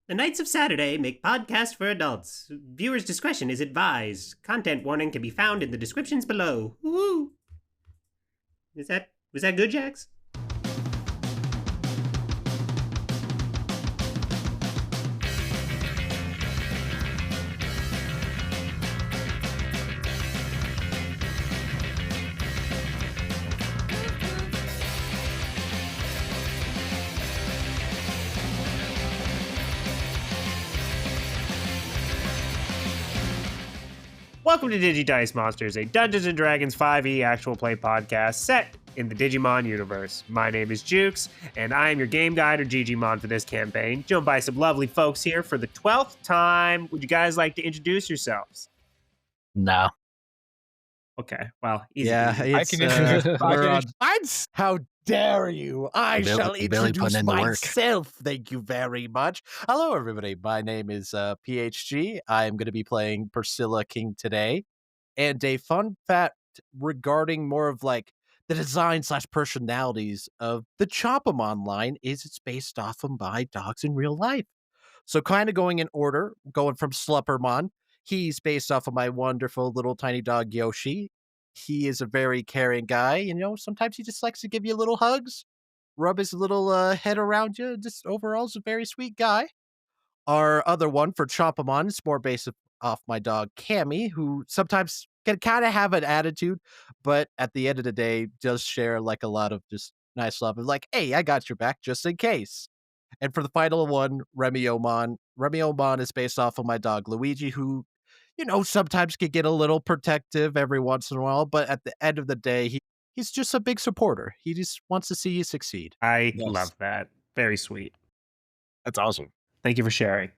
The Nights of Saturday make podcasts for adults. Viewers' discretion is advised. Content warning can be found in the descriptions below. Woo! Was that good, Jax? Welcome to Digidice Monsters, a Dungeons & Dragons 5e actual play podcast set in the Digimon universe. My name is Jukes, and I am your game guide or Gigimon for this campaign, joined by some lovely folks here for the 12th time. Would you guys like to introduce yourselves? No. Okay, well, easy. Yeah, I can introduce. How dare you? I shall Billy putting introduce in the work. myself. Thank you very much. Hello, everybody. My name is PHG. I am going to be playing Priscilla King today. And a fun fact regarding more of like the design/personalities of the Chopamon line is it's based off of my dogs in real life. So kind of going in order, going from Sluppermon. He's based off of my wonderful little tiny dog, Yoshi. He is a very caring guy. You know, sometimes he just likes to give you little hugs, rub his little head around you. Just overall is a very sweet guy. Our other one for Chopamon is more based off my dog, Cammy, who sometimes can kind of have an attitude, but at the end of the day, does share like a lot of just nice love. And like, hey, I got your back just in case. And for the final one, Remy-Omon. Remy-Omon is based off of my dog, Luigi, who, you know, sometimes can get a little protective every once in a while, but at the end of the day, he's just a big supporter. He just wants to see you succeed. I Yes. love that. Very sweet. That's awesome. Thank you for sharing.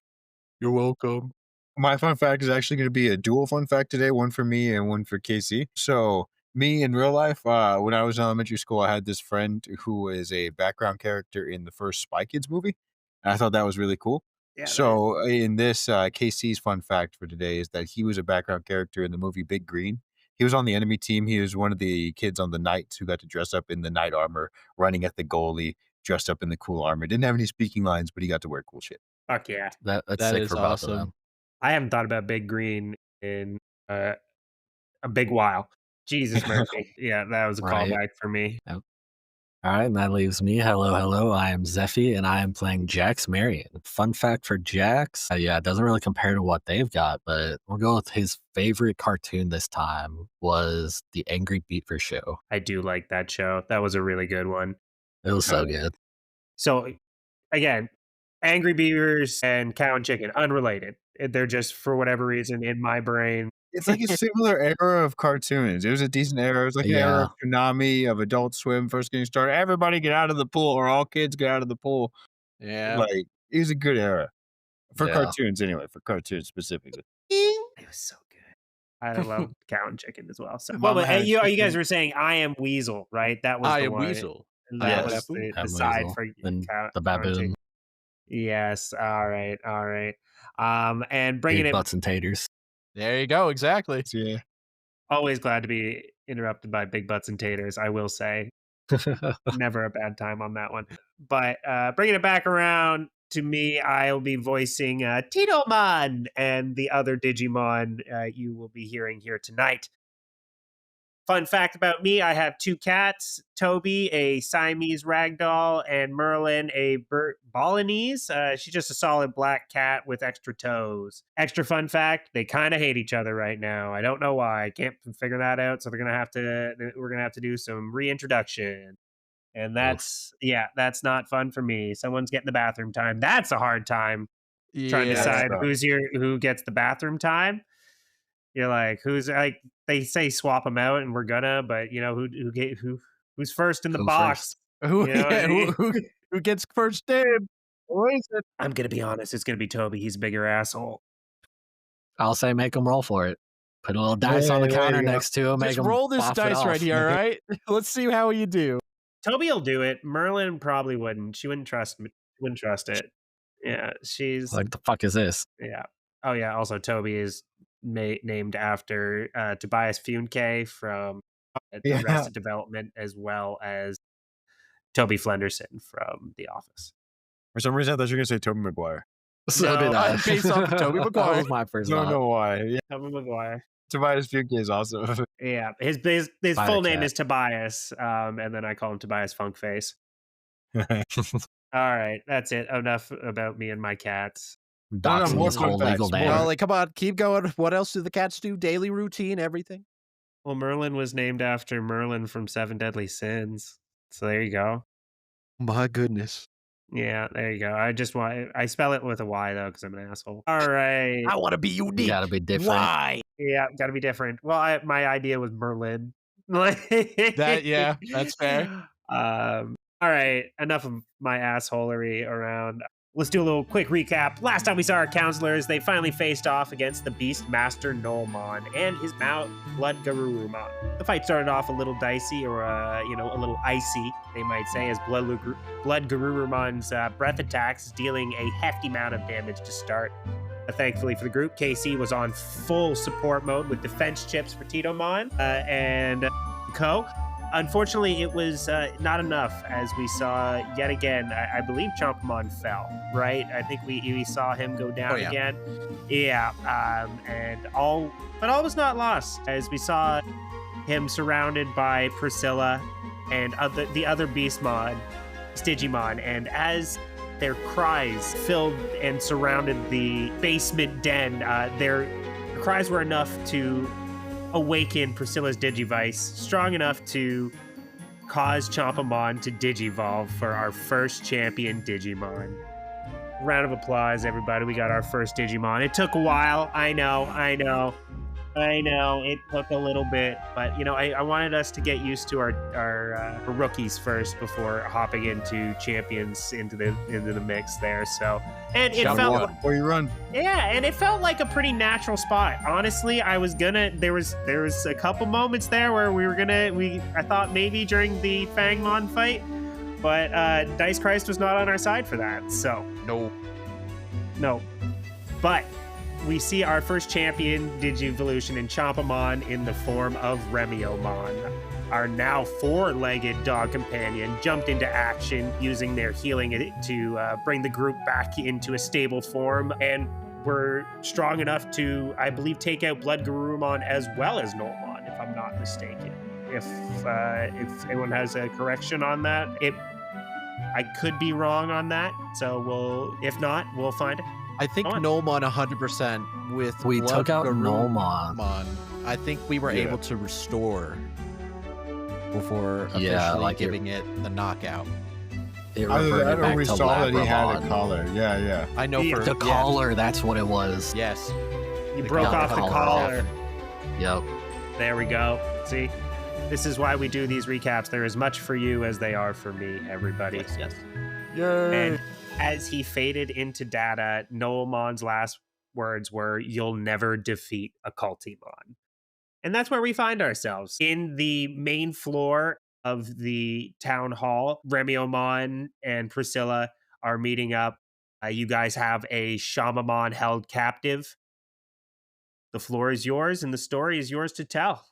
You're welcome. My fun fact is actually going to be a dual fun fact today, one for me and one for Casey. So me in real life, when I was in elementary school, I had this friend who is a background character in the first Spy Kids movie. And I thought that was really cool. Yeah, So in this, Casey's fun fact for today is that he was a background character in the movie Big Green. He was on the enemy team. He was one of the kids on the Knights who got to dress up in the knight armor, running at the goalie, dressed up in the cool armor. Didn't have any speaking lines, but he got to wear cool shit. fuck yeah. That's That sick is for both of awesome. them. I haven't thought about Big Green in a big while. Jesus Murphy. Yeah, that was a Right. callback for me. All right, and that leaves me. Hello. I am Zeffy, and I am playing Jax Marion. Fun fact for Jax, it doesn't really compare to what they've got, but we'll go with his favorite cartoon this time was the Angry Beaver Show. I do like that show. That was a really good one. It was so good. So, again, Angry Beavers and Cow and Chicken, unrelated. They're just, for whatever reason, in my brain. It's like a similar era of cartoons. It was a decent era. It was like an era of Konami, of Adult Swim first getting started. Everybody get out of the pool, or all kids get out of the pool. Yeah. Like, it was a good era. For Yeah. cartoons, anyway. For cartoons specifically. It was so good. I love Cow and Chicken as well. So, Mama had you guys chicken. were saying I Am Weasel, right? That was I the am one. Weasel. And Yes. that was the I'm side Weasel. for And Cow the and baboon, Chicken. Yes. All right. And bringing big it. butts and taters. There you go. Exactly. Yeah. Always glad to be interrupted by Big Butts and Taters, I will say. Never a bad time on that one. But bringing it back around to me, I'll be voicing Titomon and the other Digimon you will be hearing here tonight. Fun fact about me, I have two cats, Toby, a Siamese ragdoll, and Merlin, a Balinese. She's just a solid black cat with extra toes. Extra fun fact, they kind of hate each other right now. I don't know why. I can't figure that out, so we're going to have to do some reintroduction. And that's not fun for me. Someone's getting the bathroom time. That's a hard time trying to decide who gets the bathroom time. You're like, who's like, they say swap them out and we're gonna, but you know, who's first in the Who box? Who, You know what I mean? who gets first dibs? What is it? I'm gonna be honest, it's gonna be Toby. He's a bigger asshole. I'll say make them roll for it. Put a little dice on the There you counter go. next to him. Just roll this dice right here, all right? Let's see how you do. Toby will do it. Merlin probably wouldn't. She wouldn't trust me. Wouldn't trust it. Yeah, she's Like, the fuck is this? yeah. Oh yeah. Also, Toby is named after Tobias Funke from Arrested Development, as well as Toby Flenderson from The Office. For some reason, I thought you were going to say Tobey Maguire. So No. did I. Based off of Tobey That Maguire. was my first Don't thought. know why. Yeah, Tobey Maguire. Tobias Funke is awesome. Yeah, his Spider full name Cat. is Tobias, and then I call him Tobias Funkface. All right, that's it. Enough about me and my cats. Doxing more his whole fun legal facts, name. more. Well, like, come on, keep going. What else do the cats do? Daily routine, everything. Well, Merlin was named after Merlin from Seven Deadly Sins. So there you go. My goodness. Yeah, there you go. I spell it with a Y though, because I'm an asshole. All right. I want to be unique. You gotta be different. Why? Yeah, gotta be different. Well, my idea was Merlin. Yeah, that's fair. All right, enough of my assholery around. Let's do a little quick recap. Last time we saw our counselors, they finally faced off against the Beast Master Nolmon and his mount Blood Garurumon. The fight started off a little dicey, or a little icy, they might say, as Blood Garurumon's breath attacks, dealing a hefty amount of damage to start. Thankfully for the group, KC was on full support mode with defense chips for Titomon and Co. Unfortunately, it was not enough, as we saw yet again. I believe Chompamon fell, right? I think we saw him go down again. Yeah, but all was not lost, as we saw him surrounded by Priscilla and the other Beastmon, Digimon, and as their cries filled and surrounded the basement den, their cries were enough to awaken Priscilla's Digivice, strong enough to cause Chompamon to Digivolve for our first champion Digimon. Round of applause, everybody. We got our first Digimon. It took a while. I know. It took a little bit, but I wanted us to get used to our rookies first before hopping into champions into the mix there. So, and it felt Before you run. yeah, and it felt like a pretty natural spot. Honestly, I was gonna. There was a couple moments there where I thought maybe during the Fangmon fight, but Dice Christ was not on our side for that. So no, but we see our first champion Digivolution in Chompamon in the form of Remiomon. Our now four-legged dog companion jumped into action using their healing to bring the group back into a stable form, and were strong enough to, I believe, take out Blood Garurumon as well as Nolmon, if I'm not mistaken. If anyone has a correction on that, I could be wrong on that, so if not, we'll find it. I think Nolmon 100% with We Blood took out Garurumon. Nolmon. I think we were able to restore before officially like giving it the knockout. It Either reverted that or back we to saw that he had a Labramon. collar. Yeah. I know for The collar, that's what it was. Yes. You The broke collar. off the Collar collar. Yep. There we go. See? This is why we do these recaps. They're as much for you as they are for me, everybody. Yes. And as he faded into data, Noelmon's last words were, "You'll never defeat a Cultimon." And that's where we find ourselves. In the main floor of the town hall, Remiomon and Priscilla are meeting up. You guys have a Shamamon held captive. The floor is yours, and the story is yours to tell.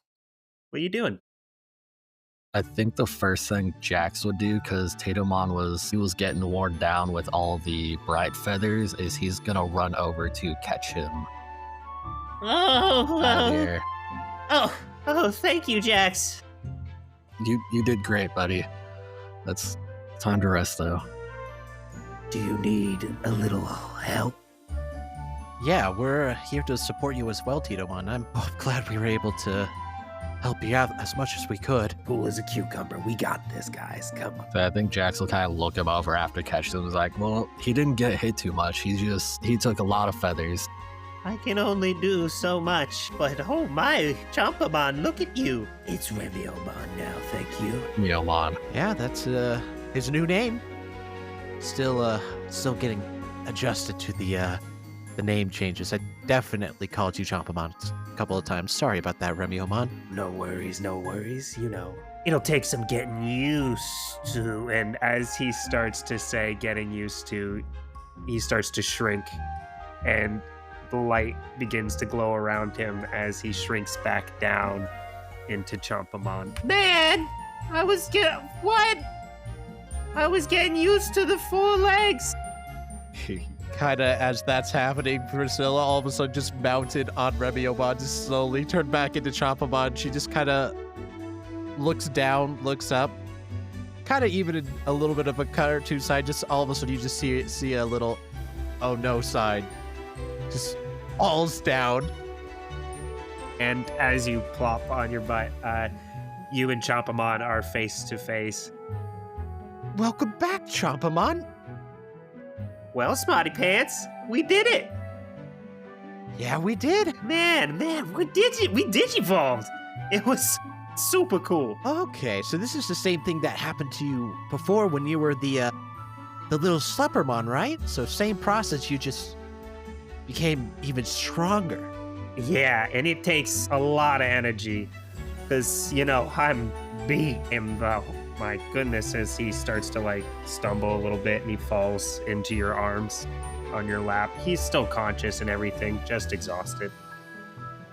What are you doing? I think the first thing Jax would do, because Tatomon was getting worn down with all the bright feathers, is he's gonna run over to catch him out of here. Oh, thank you, Jax. You did great, buddy. That's time to rest though. Do you need a little help? Yeah, we're here to support you as well, Titomon. I'm glad we were able to help you out as much as we could. Cool as a cucumber. We got this, guys. Come on. So I think Jax will kind of look him over after catching him. He's like, well, he didn't get hit too much. He took a lot of feathers. I can only do so much, but oh my, Chompamon, look at you. It's Remiomon now, thank you. Miomon. Yeah, that's his new name. Still getting adjusted to the name changes. I definitely called you Chompamon a couple of times. Sorry about that, Remiomon. No worries, no worries. You know. It'll take some getting used to. And as he starts to say getting used to, he starts to shrink, and the light begins to glow around him as he shrinks back down into Chompamon. Man, I was getting used to the 4 legs. Kind of as that's happening, Priscilla all of a sudden just mounted on Remyomon, just slowly turned back into Chompamon. She just kind of looks down, looks up, kind of even in a little bit of a cartoon side. Just all of a sudden, you just see a little, oh no side, just falls down. And as you plop on your butt, you and Chompamon are face to face. Welcome back, Chompamon. Well, Smarty Pants, we did it. Yeah, we did. Man, we digivolved. It was super cool. Okay, so this is the same thing that happened to you before when you were the little Sluppermon, right? So same process, you just became even stronger. Yeah, and it takes a lot of energy because, I'm beat him though. My goodness, as he starts to like stumble a little bit and he falls into your arms on your lap. He's still conscious and everything, just exhausted.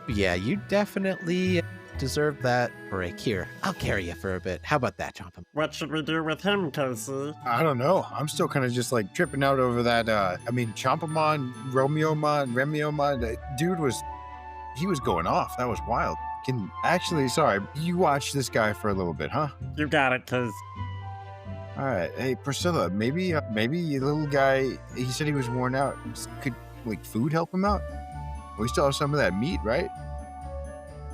Yeah, you definitely deserve that break. Here, I'll carry you for a bit. How about that, Chompam? What should we do with him, Casey? I don't know. I'm still kind of just like tripping out over that. Chompamon, Remyomon, that dude he was going off. That was wild. Sorry, you watch this guy for a little bit, huh? You got it, Cuz. All right. Hey, Priscilla, maybe your little guy, he said he was worn out. Could, food help him out? We still have some of that meat, right?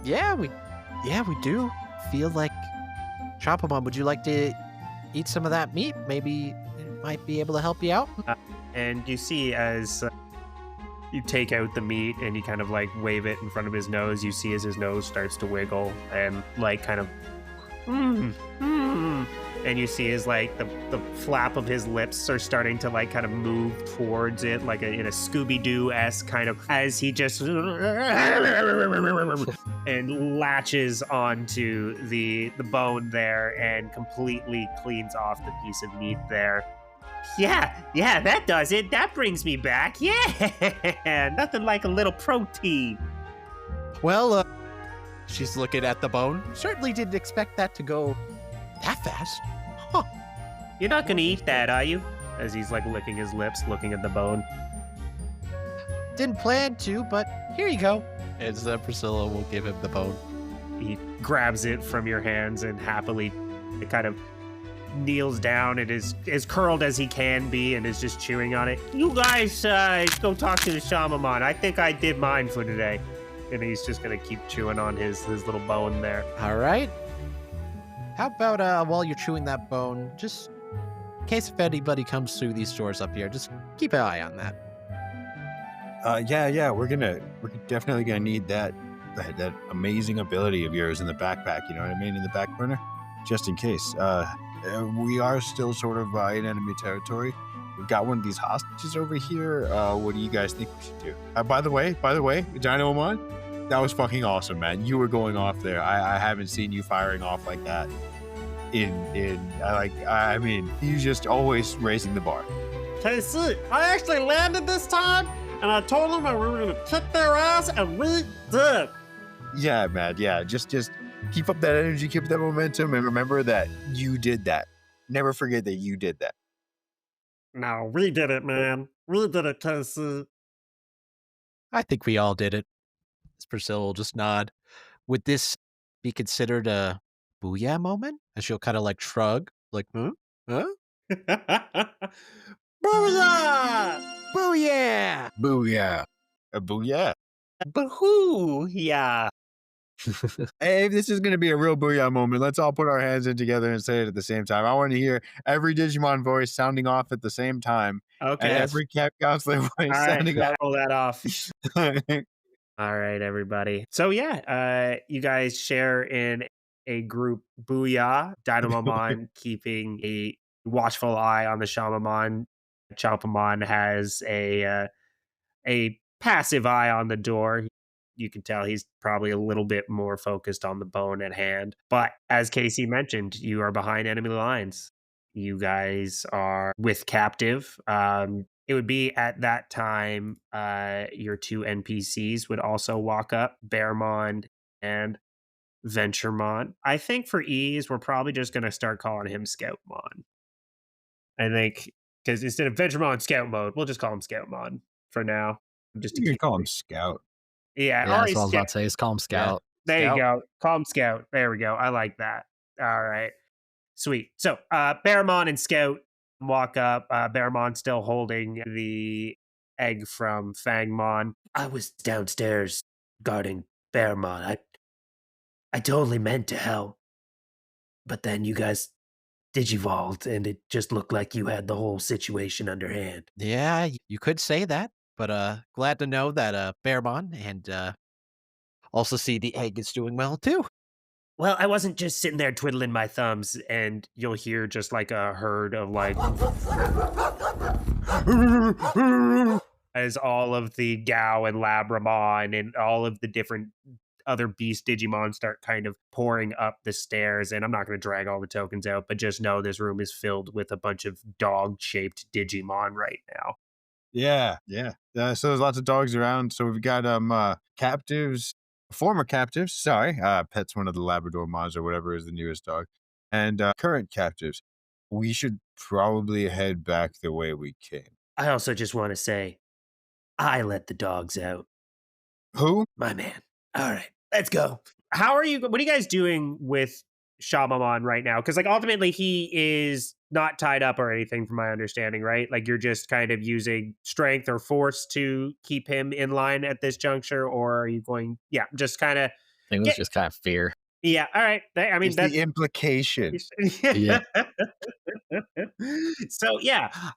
Yeah, we do. Feel like Chompamon, would you like to eat some of that meat? Maybe it might be able to help you out. And you see as you take out the meat and you kind of like wave it in front of his nose, you see as his nose starts to wiggle and like kind of and you see as like the flap of his lips are starting to like kind of move towards it like in a Scooby-Doo-esque kind of as he just and latches onto the bone there and completely cleans off the piece of meat there. Yeah, that does it. That brings me back. Yeah, nothing like a little protein. Well, she's looking at the bone. Certainly didn't expect that to go that fast. Huh. You're not gonna eat that, are you? As he's like licking his lips, looking at the bone. Didn't plan to, but here you go. As Priscilla will give him the bone. He grabs it from your hands and happily it kind of kneels down and is as curled as he can be and is just chewing on it. You guys go talk to the Shamamon. I think I did mine for today. And he's just gonna keep chewing on his little bone there. All right. How about while you're chewing that bone, just in case if anybody comes through these doors up here, just keep an eye on that. We're definitely gonna need that amazing ability of yours in the backpack. You know what I mean? In the back burner, just in case. We are still sort of in enemy territory. We've got one of these hostages over here. What do you guys think we should do? By the way, Dynamon, that was fucking awesome, man. You were going off there. I haven't seen you firing off like that. You just always raising the bar. KC, I actually landed this time, and I told them we were gonna kick their ass, and we did. Yeah, man. Yeah, just keep up that energy, keep up that momentum, and remember that you did that. Never forget that you did that. No, we did it, man. We did it, KC. I think we all did it. As Priscilla will just nod. Would this be considered a booyah moment? As she'll kind of like shrug, like, huh? Booyah! Booyah! Booyah. A booyah. Boo-hoo! Yeah. Hey, if this is going to be a real booyah moment, let's all put our hands in together and say it at the same time. I want to hear every Digimon voice sounding off at the same time. Okay. And every Counselor voice All right, sounding off. roll that off. All right, everybody. So yeah, you guys share in a group booyah. Dynamomon keeping a watchful eye on the Shamamon. Chompamon has a passive eye on the door. You can tell he's probably a little bit more focused on the bone at hand. But as Casey mentioned, you are behind enemy lines. You guys are with captive. It would be at that time your two NPCs would also walk up, Bearmon and Venturemon. I think for ease, we're probably just going to start calling him Scoutmon. I think because instead of Venturemon Scout mode, we'll just call him Scout mod for now. Just to You can keep call it. him Scout. Yeah, Yeah, or that's he's what I was Scout. about to say. Just call him Scout. There you Scout. go. Call him Scout. There we go. I like that. All right. Sweet. So Baramon and Scout walk up. Baramon still holding the egg from Fangmon. I was downstairs guarding Bearmon. I totally meant to help. But then you guys digivolved and it just looked like you had the whole situation underhand. Yeah, you could say that, but glad to know that Bearmon and also see the egg is doing well too. Well, I wasn't just sitting there twiddling my thumbs, and you'll hear just like a herd of like as all of the Gao and Labramon and all of the different other beast Digimon start kind of pouring up the stairs. And I'm not going to drag all the tokens out, but just know this room is filled with a bunch of dog-shaped Digimon right now. Yeah. So there's lots of dogs around. So we've got captives, former captives. Sorry, Pet's one of the Labrador Mons or whatever is the newest dog, and current captives. We should probably head back the way we came. I also just want to say, I let the dogs out. Who? My man. All right, let's go. What are you guys doing with Shamamon right now? Because like ultimately he is not tied up or anything from my understanding, right? Like you're just kind of using strength or force to keep him in line at this juncture, or are you going, just kind of, I think it was just kind of fear. yeah, all right. I mean, It's that's the implication. Yeah. So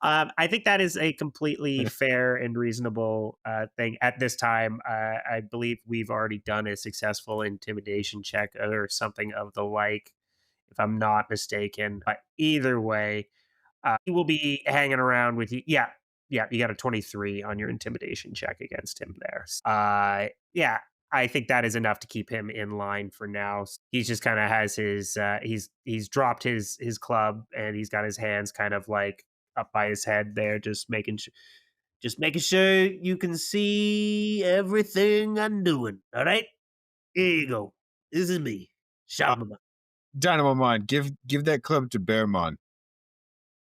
I think that is a completely fair and reasonable thing at this time. I believe we've already done a successful intimidation check or something of the like, if I'm not mistaken. But either way, he will be hanging around with you. Yeah, you got a 23 on your intimidation check against him there. I think that is enough to keep him in line for now. He's just kind of has his he's dropped his club and he's got his hands kind of like up by his head there, just making sure you can see everything I'm doing. All right, here you go. This is me, Shamama. Dynamo Mon, give that club to Bearmon.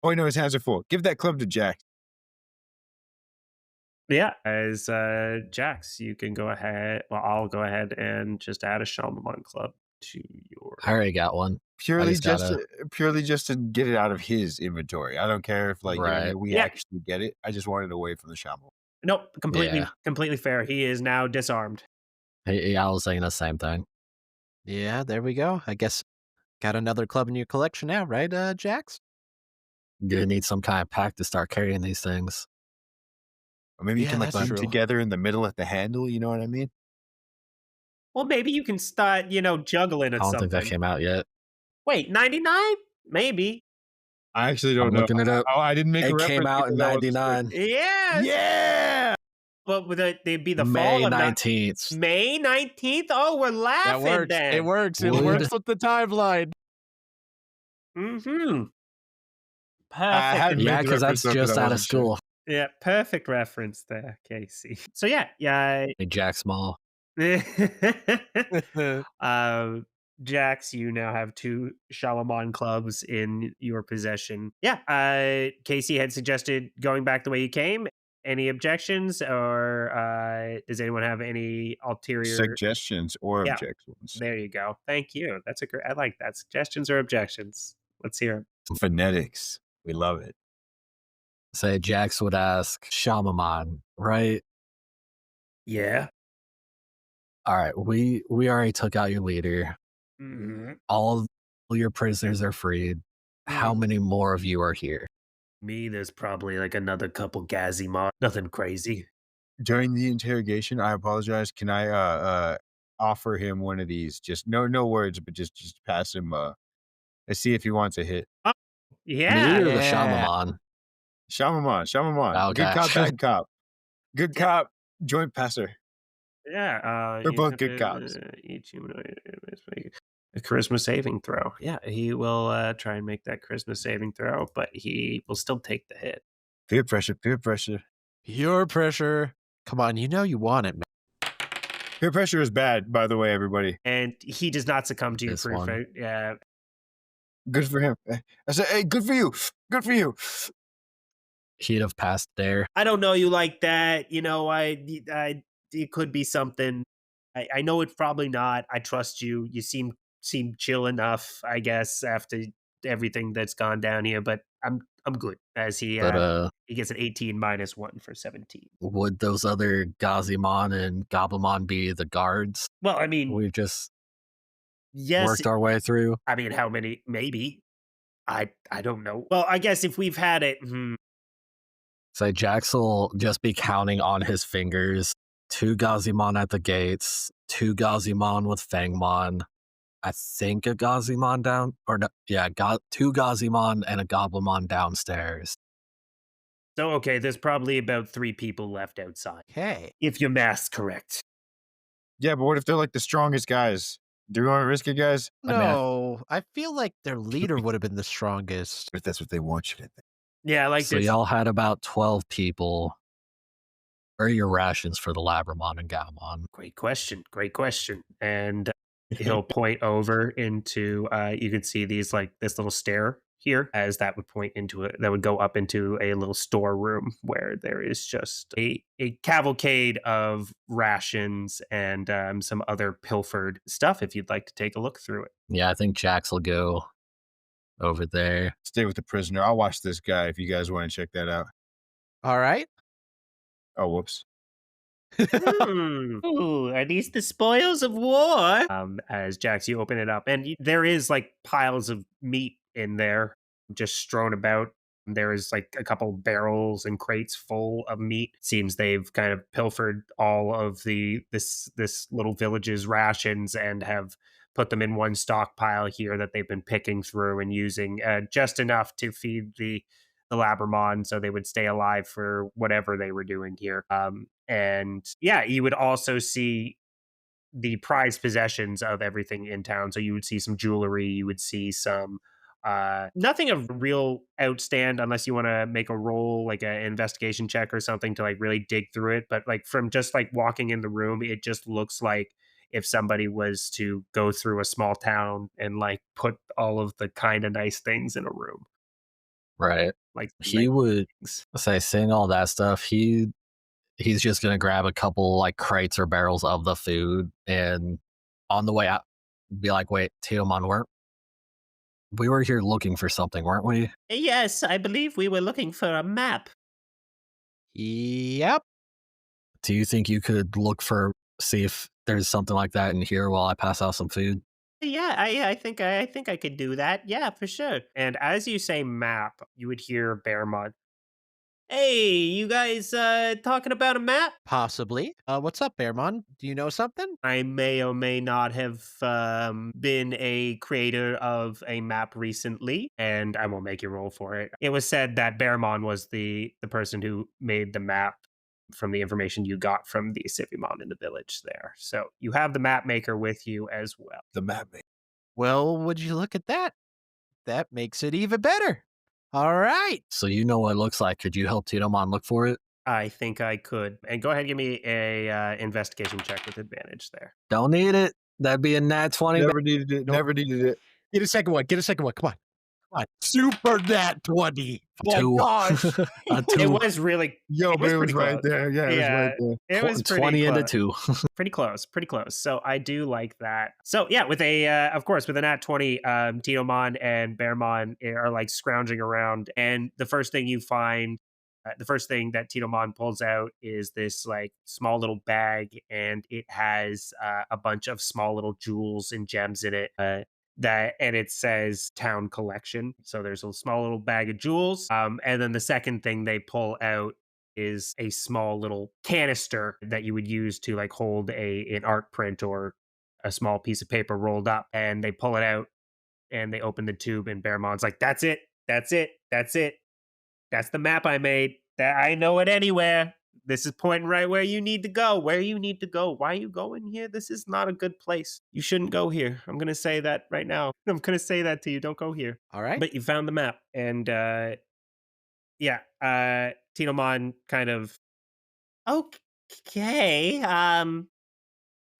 Oh, no, his hands are full. Give that club to Jack. Yeah, as Jax, you can go ahead. Well, I'll go ahead and just add a Shamamon club to your. I already got one. Purely just gotta- to get it out of his inventory. I don't care if Right. we actually get it. I just want it away from the Shaman. Nope, Yeah. completely fair. He is now disarmed. Yeah, I was saying the same thing. Yeah, there we go. I guess got another club in your collection now, right, Jax? You need some kind of pack to start carrying these things. Or maybe you Yeah, can that's put them true. together in the middle at the handle. You know what I mean? Well, maybe you can start, juggling I at don't something. think that came out yet. Wait, 99? Maybe. I actually don't I'm know. looking it up. Oh, I didn't make a It reference. came out in because I wasn't sure. '99, Yeah. Yeah. But they'd be the May fall of 19th. May 19th? Oh, we're laughing That works. then. It works. It Would- works with the timeline. Mm-hmm. I Perfect. hadn't made Yeah, the because that's reference, though, 'cause just I out of wasn't sure. school. Yeah, perfect reference there, Casey. So yeah. Hey, Jack Small. Jax, you now have 2 Shalamon clubs in your possession. Yeah, Casey had suggested going back the way you came. Any objections, or does anyone have any ulterior Suggestions or Yeah. objections. There you go. Thank you. That's a great. I like that. Suggestions or objections? Let's hear 'em. Phonetics. We love it. Say Jax would ask Shamamon, right? Yeah. All right, we already took out your leader. Mhm. All your prisoners are freed. How many more of you are here? Me, there's probably like another couple Gazimon. Nothing crazy. During the interrogation, I apologize. Can I offer him one of these? Just no words, but just pass him let's see if he wants a hit. Yeah. Me or the yeah. Shamamon? Shamamon. Good Okay. cop, bad cop. Good cop, joint passer. Yeah. They're both good cops. Each humanoid a charisma saving throw. Yeah, he will try and make that charisma saving throw, but he will still take the hit. Peer pressure, peer pressure. Your pressure. Come on, you know you want it, man. Peer pressure is bad, by the way, everybody. And he does not succumb to your This one. proof. Yeah. Good for him. I said, hey, good for you. Good for you. he'd have passed there. I don't know you like that. It could be something. I know it's probably not. I trust you. You seem chill enough, I guess, after everything that's gone down here. But I'm good. As But he gets an 18 minus one for 17. would those other Gazimon and Gabumon be the guards Well, I mean, we've just yes. worked our way through? I mean, how many? Maybe. I don't know. Well, I guess if we've had it, Say Jax will just be counting on his fingers 2 Gazimon at the gates, 2 Gazimon with Fangmon, I think a Gazimon down, or no, yeah, 2 Gazimon and a Goblimon downstairs. so okay, there's probably about 3 people left outside. Okay. If your math's correct. Yeah, but what if they're like the strongest guys? Do you want to risk it, guys? I mean, No, I feel like their leader would have been the strongest. If that's what they want you to think. Yeah, like So this. y'all had about 12 people. Where are your rations for the Labramon and Gaumon? Great question. Great question. And he'll point over into you can see these like this little stair here as that would point into it that would go up into a little storeroom where there is just a cavalcade of rations and some other pilfered stuff if you'd like to take a look through it. Yeah, I think Jax will go over there. Stay with the prisoner. I'll watch this guy if you guys want to check that out. All right. Oh, whoops. Ooh, are these the spoils of war? As Jax, you open it up, and there is like piles of meat in there, just strewn about. There is like a couple barrels and crates full of meat. Seems they've kind of pilfered all of this little village's rations and have put them in one stockpile here that they've been picking through and using just enough to feed the Labramon so they would stay alive for whatever they were doing here. And yeah, you would also see the prized possessions of everything in town. So you would see some jewelry, you would see some nothing of real outstand unless you want to make a roll like an investigation check or something to like really dig through it. But like from just like walking in the room, it just looks like if somebody was to go through a small town and like put all of the kind of nice things in a room. Right. Like He would things. say, seeing all that stuff, he's just gonna grab a couple like crates or barrels of the food, and on the way out, be like, "Wait, Teomon, we were here looking for something, weren't we?" Yes, I believe we were looking for a map. Yep. Do you think you could see if there's something like that in here while I pass out some food? Yeah, I think I could do that. Yeah, for sure. And as you say map, you would hear Bearmont. Hey, you guys talking about a map? Possibly. What's up, Bearmon? Do you know something? I may or may not have been a creator of a map recently, and I won't make you roll for it. It was said that Bearmon was the person who made the map from the information you got from the Sivimon in the village there. So you have the map maker with you as well. The map. Well, would you look at that? That makes it even better. All right. So you know what it looks like. Could you help Teomon look for it? I think I could. And go ahead and give me a investigation check with advantage there. Don't need it. That'd be a nat 20. Never needed it. Nope. Never needed it. Get a second one. Get a second one. Come on. Come on. Super nat 20. Oh Two. my gosh. A It 2. was really Yo, It but it was pretty right close. there. Yeah, it was right there. It was pretty 20 close. into 2. Pretty close, pretty close. So I do like that. So yeah, with of course, with a nat 20, Teomon and Bearmon are like scrounging around, and the first thing you find, the first thing that Teomon pulls out is this like small little bag, and it has a bunch of small little jewels and gems in it. And it says town collection. So there's a small little bag of jewels. And then the second thing they pull out is a small little canister that you would use to like hold an art print or a small piece of paper rolled up. And they pull it out and they open the tube, and Bearmon's like, "That's it, that's it, that's it. That's the map I made. That I know it anywhere. This is pointing right where you need to go. Where you need to go. Why are you going here? This is not a good place. You shouldn't go here. I'm gonna say that right now. I'm gonna say that to you. Don't go here." All right. But you found the map, and yeah, Tinomon kind of okay.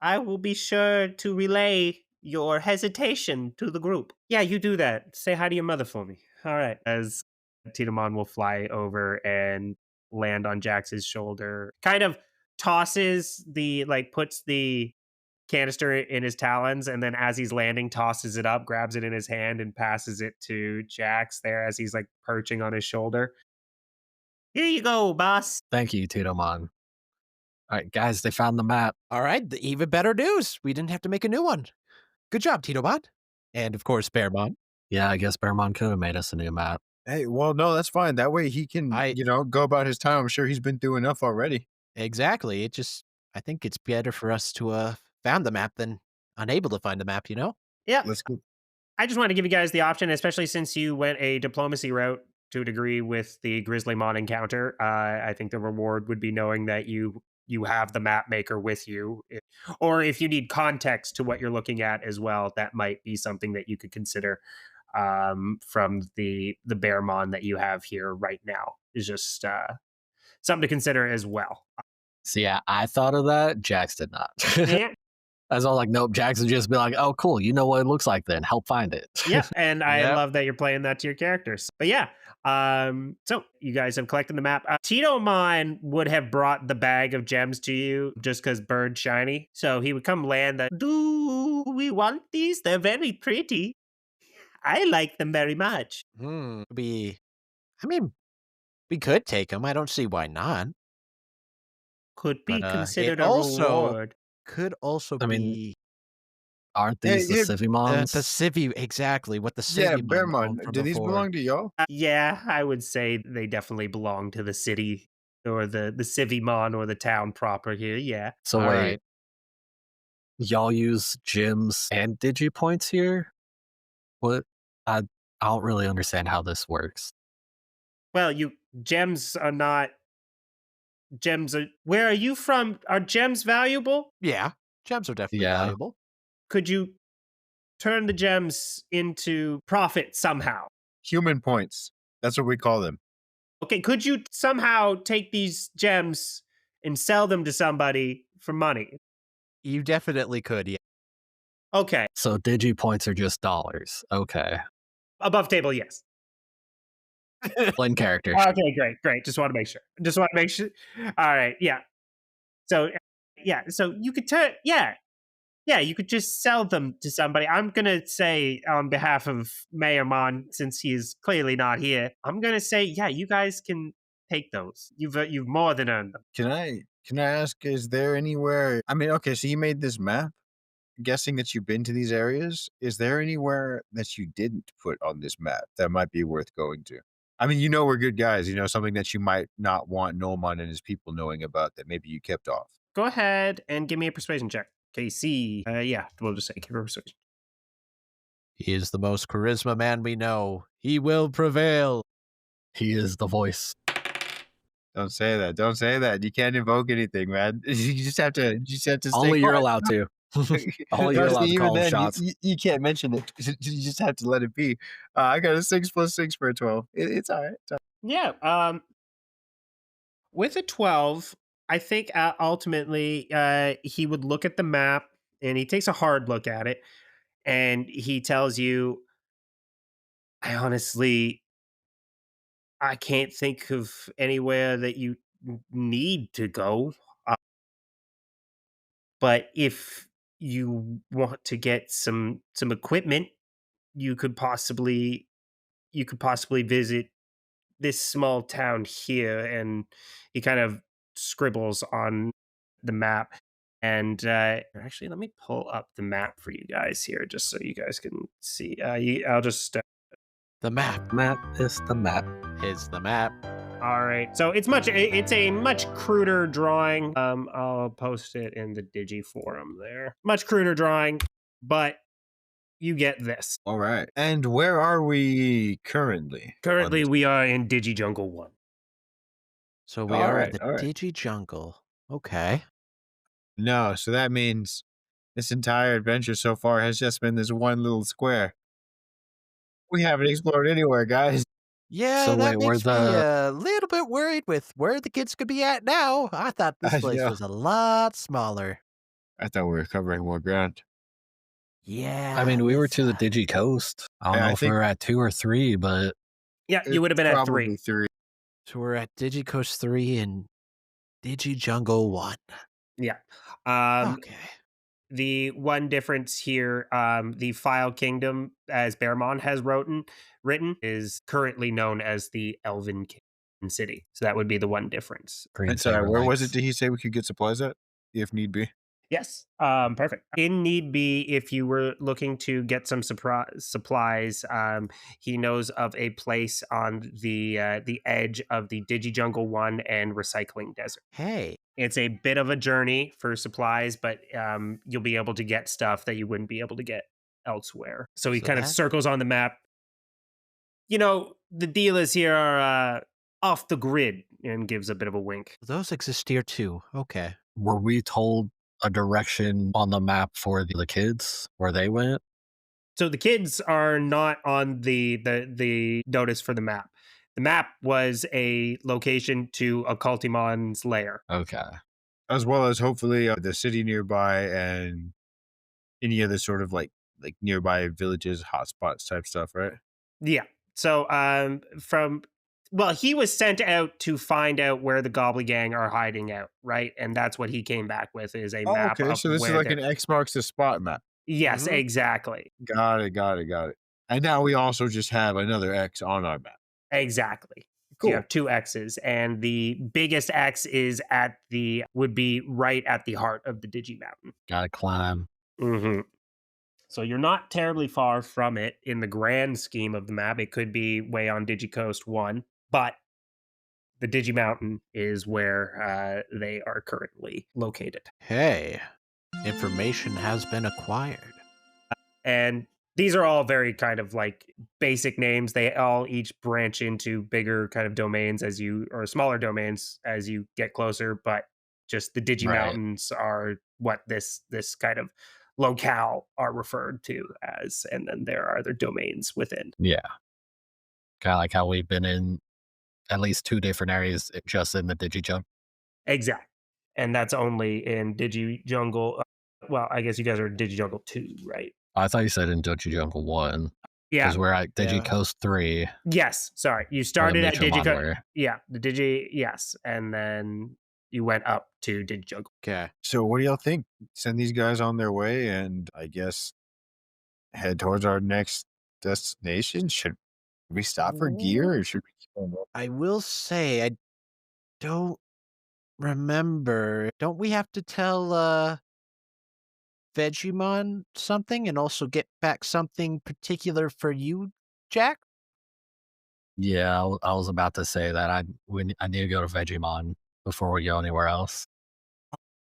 I will be sure to relay your hesitation to the group. Yeah, you do that. Say hi to your mother for me. All right. As Titamon will fly over and land on Jax's shoulder. Kind of tosses the like puts the canister in his talons, and then as he's landing, tosses it up, grabs it in his hand, and passes it to Jax there as he's like perching on his shoulder. Here you go, boss. Thank you, Titomon. All right, guys, they found the map. All right, even better news. We didn't have to make a new one. Good job, Titobot. And of course, Bearmon. Yeah, I guess Bearmon could have made us a new map. Hey, well, no, that's fine. That way he can, go about his time. I'm sure he's been through enough already. Exactly. I think it's better for us to found the map than unable to find the map, you know? Yeah. Let's go. I just wanted to give you guys the option, especially since you went a diplomacy route to a degree with the Grizzlymon encounter. I think the reward would be knowing that you have the map maker with you, or if you need context to what you're looking at as well, that might be something that you could consider from the Bearmon that you have here right now. Is just something to consider as well. So yeah, I thought of that. Jax did not. Yeah. I was all like, nope, Jax would just be like, oh, cool. You know what it looks like then. Help find it. Yeah, and I Yep. love that you're playing that to your characters. But yeah, so you guys have collected the map. Titomon would have brought the bag of gems to you just because Bird's shiny. So he would come land that, do we want these? They're very pretty. I like them very much. We could take them. I don't see why not. Could be But, considered it a also reward. could also I mean, be Aren't these the Hey, the Civimons? Civi, exactly what the Yeah, Civimon owned Bearmon. from Do these before. belong to y'all? Yeah, I would say they definitely belong to the city or the Civimon or the town proper here. Yeah. So All wait, right. y'all use gems and digipoints here? What? I don't really understand how this works. Well, gems are not gems are where are you from? Are gems valuable? Yeah, gems are definitely Yeah. valuable. Could you turn the gems into profit somehow? Human points. That's what we call them. Okay, could you somehow take these gems and sell them to somebody for money? You definitely could. Yeah. Okay, So digipoints are just dollars. Okay. above table, yes. Plain character. Okay, great. Just want to make sure. All right, yeah. So, yeah, so you could turn, yeah, you could just sell them to somebody. I'm gonna say on behalf of Mayor Mon, since he's clearly not here, I'm gonna say, yeah, you guys can take those. You've more than earned them. Can I ask, is there anywhere, I mean, okay, so you made this map, guessing that you've been to these areas. Is there anywhere that you didn't put on this map that might be worth going to? I mean, we're good guys, something that you might not want Nomon and his people knowing about that maybe you kept off. Go ahead and give me a persuasion check, KC. Yeah, we'll just say give her a persuasion. He is the most charisma man we know. He will prevail. He is the voice. Don't say that. Don't say that. You can't invoke anything, man. You just have to stay Only you're quiet. allowed to. Only you're No, allowed see, to even call then, shots. you can't mention it. You just have to let it be. I got a 6 + 6 for a 12. It's all right. It's all right. Yeah. With a 12, I think ultimately he would look at the map and he takes a hard look at it and he tells you, I honestly, I can't think of anywhere that you need to go. But if you want to get some equipment, you could possibly visit this small town here. And he kind of scribbles on the map. And actually, let me pull up the map for you guys here, just so you guys can see. I'll just. The map Map is the map. is the map. All right. So it's a much cruder drawing. I'll post it in the Digi forum there. Much cruder drawing, but you get this. All right. And where are we currently? Currently, we are in Digi Jungle 1. So we All are right, in the all right. Digi Jungle. Okay. No, so that means this entire adventure so far has just been this one little square. We haven't explored anywhere, guys. Yeah, So that wait, we're makes me a little bit worried with where the kids could be at now. I thought this I place know. was a lot smaller. I thought we were covering more ground. Yeah. I mean, we were this, to the Digi Coast. I don't Yeah, know I if we think- were at 2 or 3, but Yeah, you would have It's been at probably 3. 3. So we're at DigiCoast 3 and DigiJungle 1. Yeah. Um, Okay. the one difference here, the File Kingdom, as Bearmon has written, is currently known as the Elven City. So that would be the one difference. And sorry, Screensaver where was it likes. did he say we could get supplies at, if need be? Yes. Perfect. In need be, if you were looking to get some supplies, he knows of a place on the edge of the Digijungle One and Recycling Desert. Hey, It's a bit of a journey for supplies, but you'll be able to get stuff that you wouldn't be able to get elsewhere. So he so kind of that circles on the map. You know, the dealers here are off the grid, and gives a bit of a wink. those exist here too. Okay. Were we told a direction on the map for the kids where they went? So the kids are not on the notice for the map. The map was a location to Occultimon's lair. Okay. As well as hopefully, the city nearby and any other sort of, like, nearby villages, hotspots type stuff, right? Yeah. So he was sent out to find out where the Goblin Gang are hiding out, right? And that's what he came back with, is a Oh, map okay, of so this is where like they're. an X marks the spot map. Yes, Mhm. exactly. Got it, got it, got it. And now we also just have another X on our map. Exactly. So you Cool. have 2 X's, and the biggest X is would be right at the heart of the Digi Mountain. Gotta climb. Mm-hmm. So you're not terribly far from it in the grand scheme of the map. It could be way on DigiCoast 1, but the Digi Mountain is where they are currently located. Hey, information has been acquired. And these are all very kind of like basic names. They all each branch into bigger kind of domains or smaller domains as you get closer, but just the Digi Right. Mountains are what this kind of locale are referred to as, and then there are other domains within. Yeah. Kinda like how we've been in at least 2 different areas just in the Digijump. Exactly. And that's only in Digi Jungle. Well, I guess you guys are in Digi Jungle 2, right? I thought you said in Doji Jungle 1, Yeah. because we're at Yeah. DigiCoast 3 Yes. Sorry. You where the started at Mutual Digico. were. Yeah. Yes. And then you went up to Digi Jungle. Okay. So what do y'all think? Send these guys on their way and I guess head towards our next destination? Should we stop for gear or should we keep on going? I will say I don't remember. Don't we have to tell Vegemon something and also get back something particular for you, Jack? Yeah, I was about to say that I need to go to Vegemon before we go anywhere else.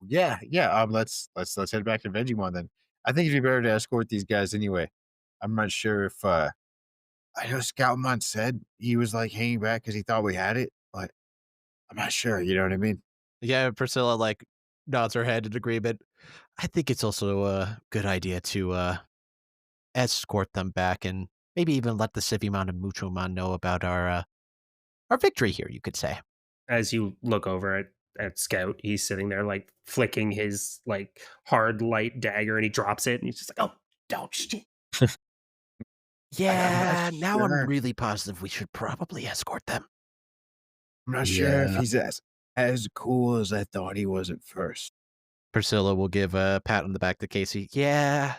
Yeah, yeah. Let's head back to Vegemon then. I think it'd be better to escort these guys anyway. I'm not sure if I know Scoutmon said he was like hanging back because he thought we had it, but I'm not sure. You know what I mean? Yeah, Priscilla like nods her head in agreement. I think it's also a good idea to escort them back and maybe even let the Civimon and Muchomon know about our victory here, you could say. As you look over at Scout, he's sitting there like flicking his like hard light dagger, and he drops it, and he's just like, "Oh shit!" I'm not Yeah, now I'm sure. really positive we should probably escort them. I'm not sure if Yeah. he's as cool as I thought he was at first. Priscilla will give a pat on the back to Casey. Yeah,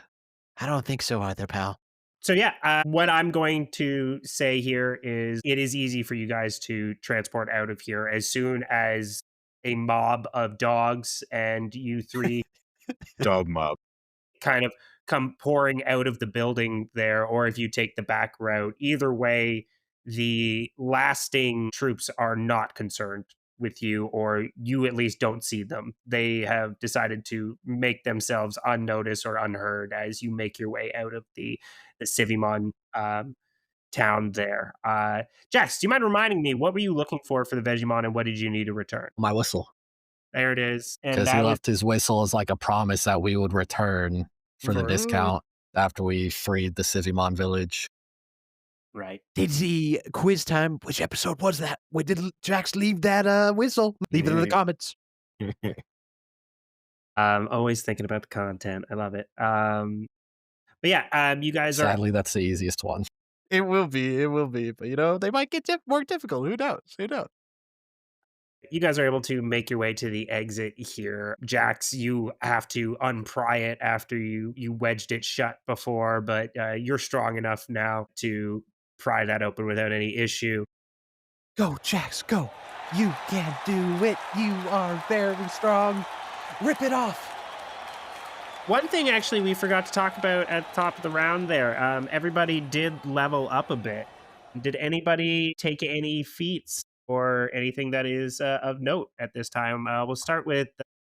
I don't think so either, pal. So yeah, what I'm going to say here is it is easy for you guys to transport out of here as soon as a mob of dogs and you 3 Dog mob. kind of come pouring out of the building there, or if you take the back route. Either way, the lasting troops are not concerned with you, or you at least don't see them. They have decided to make themselves unnoticed or unheard as you make your way out of the Civimon town there. Jax, do you mind reminding me, what were you looking for the Vegemon, and what did you need to return? My whistle. There it is. And Because he that was left his whistle as like a promise that we would return for the for- discount after we freed the Civimon village. right. Did the quiz time? Which episode was that? Where did Jax leave that whistle? Leave it in the comments. Always thinking about the content. I love it. But yeah, you guys are Sadly, that's the easiest one. It will be. It will be. But you know, they might get more difficult. Who knows? Who knows? You guys are able to make your way to the exit here. Jax, you have to unpry it after you wedged it shut before, but you're strong enough now to pry that open without any issue. Go, Jax, go. You can do it. You are very strong. Rip it off. One thing actually we forgot to talk about at the top of the round there. Everybody did level up a bit. Did anybody take any feats or anything that is of note at this time? We'll start with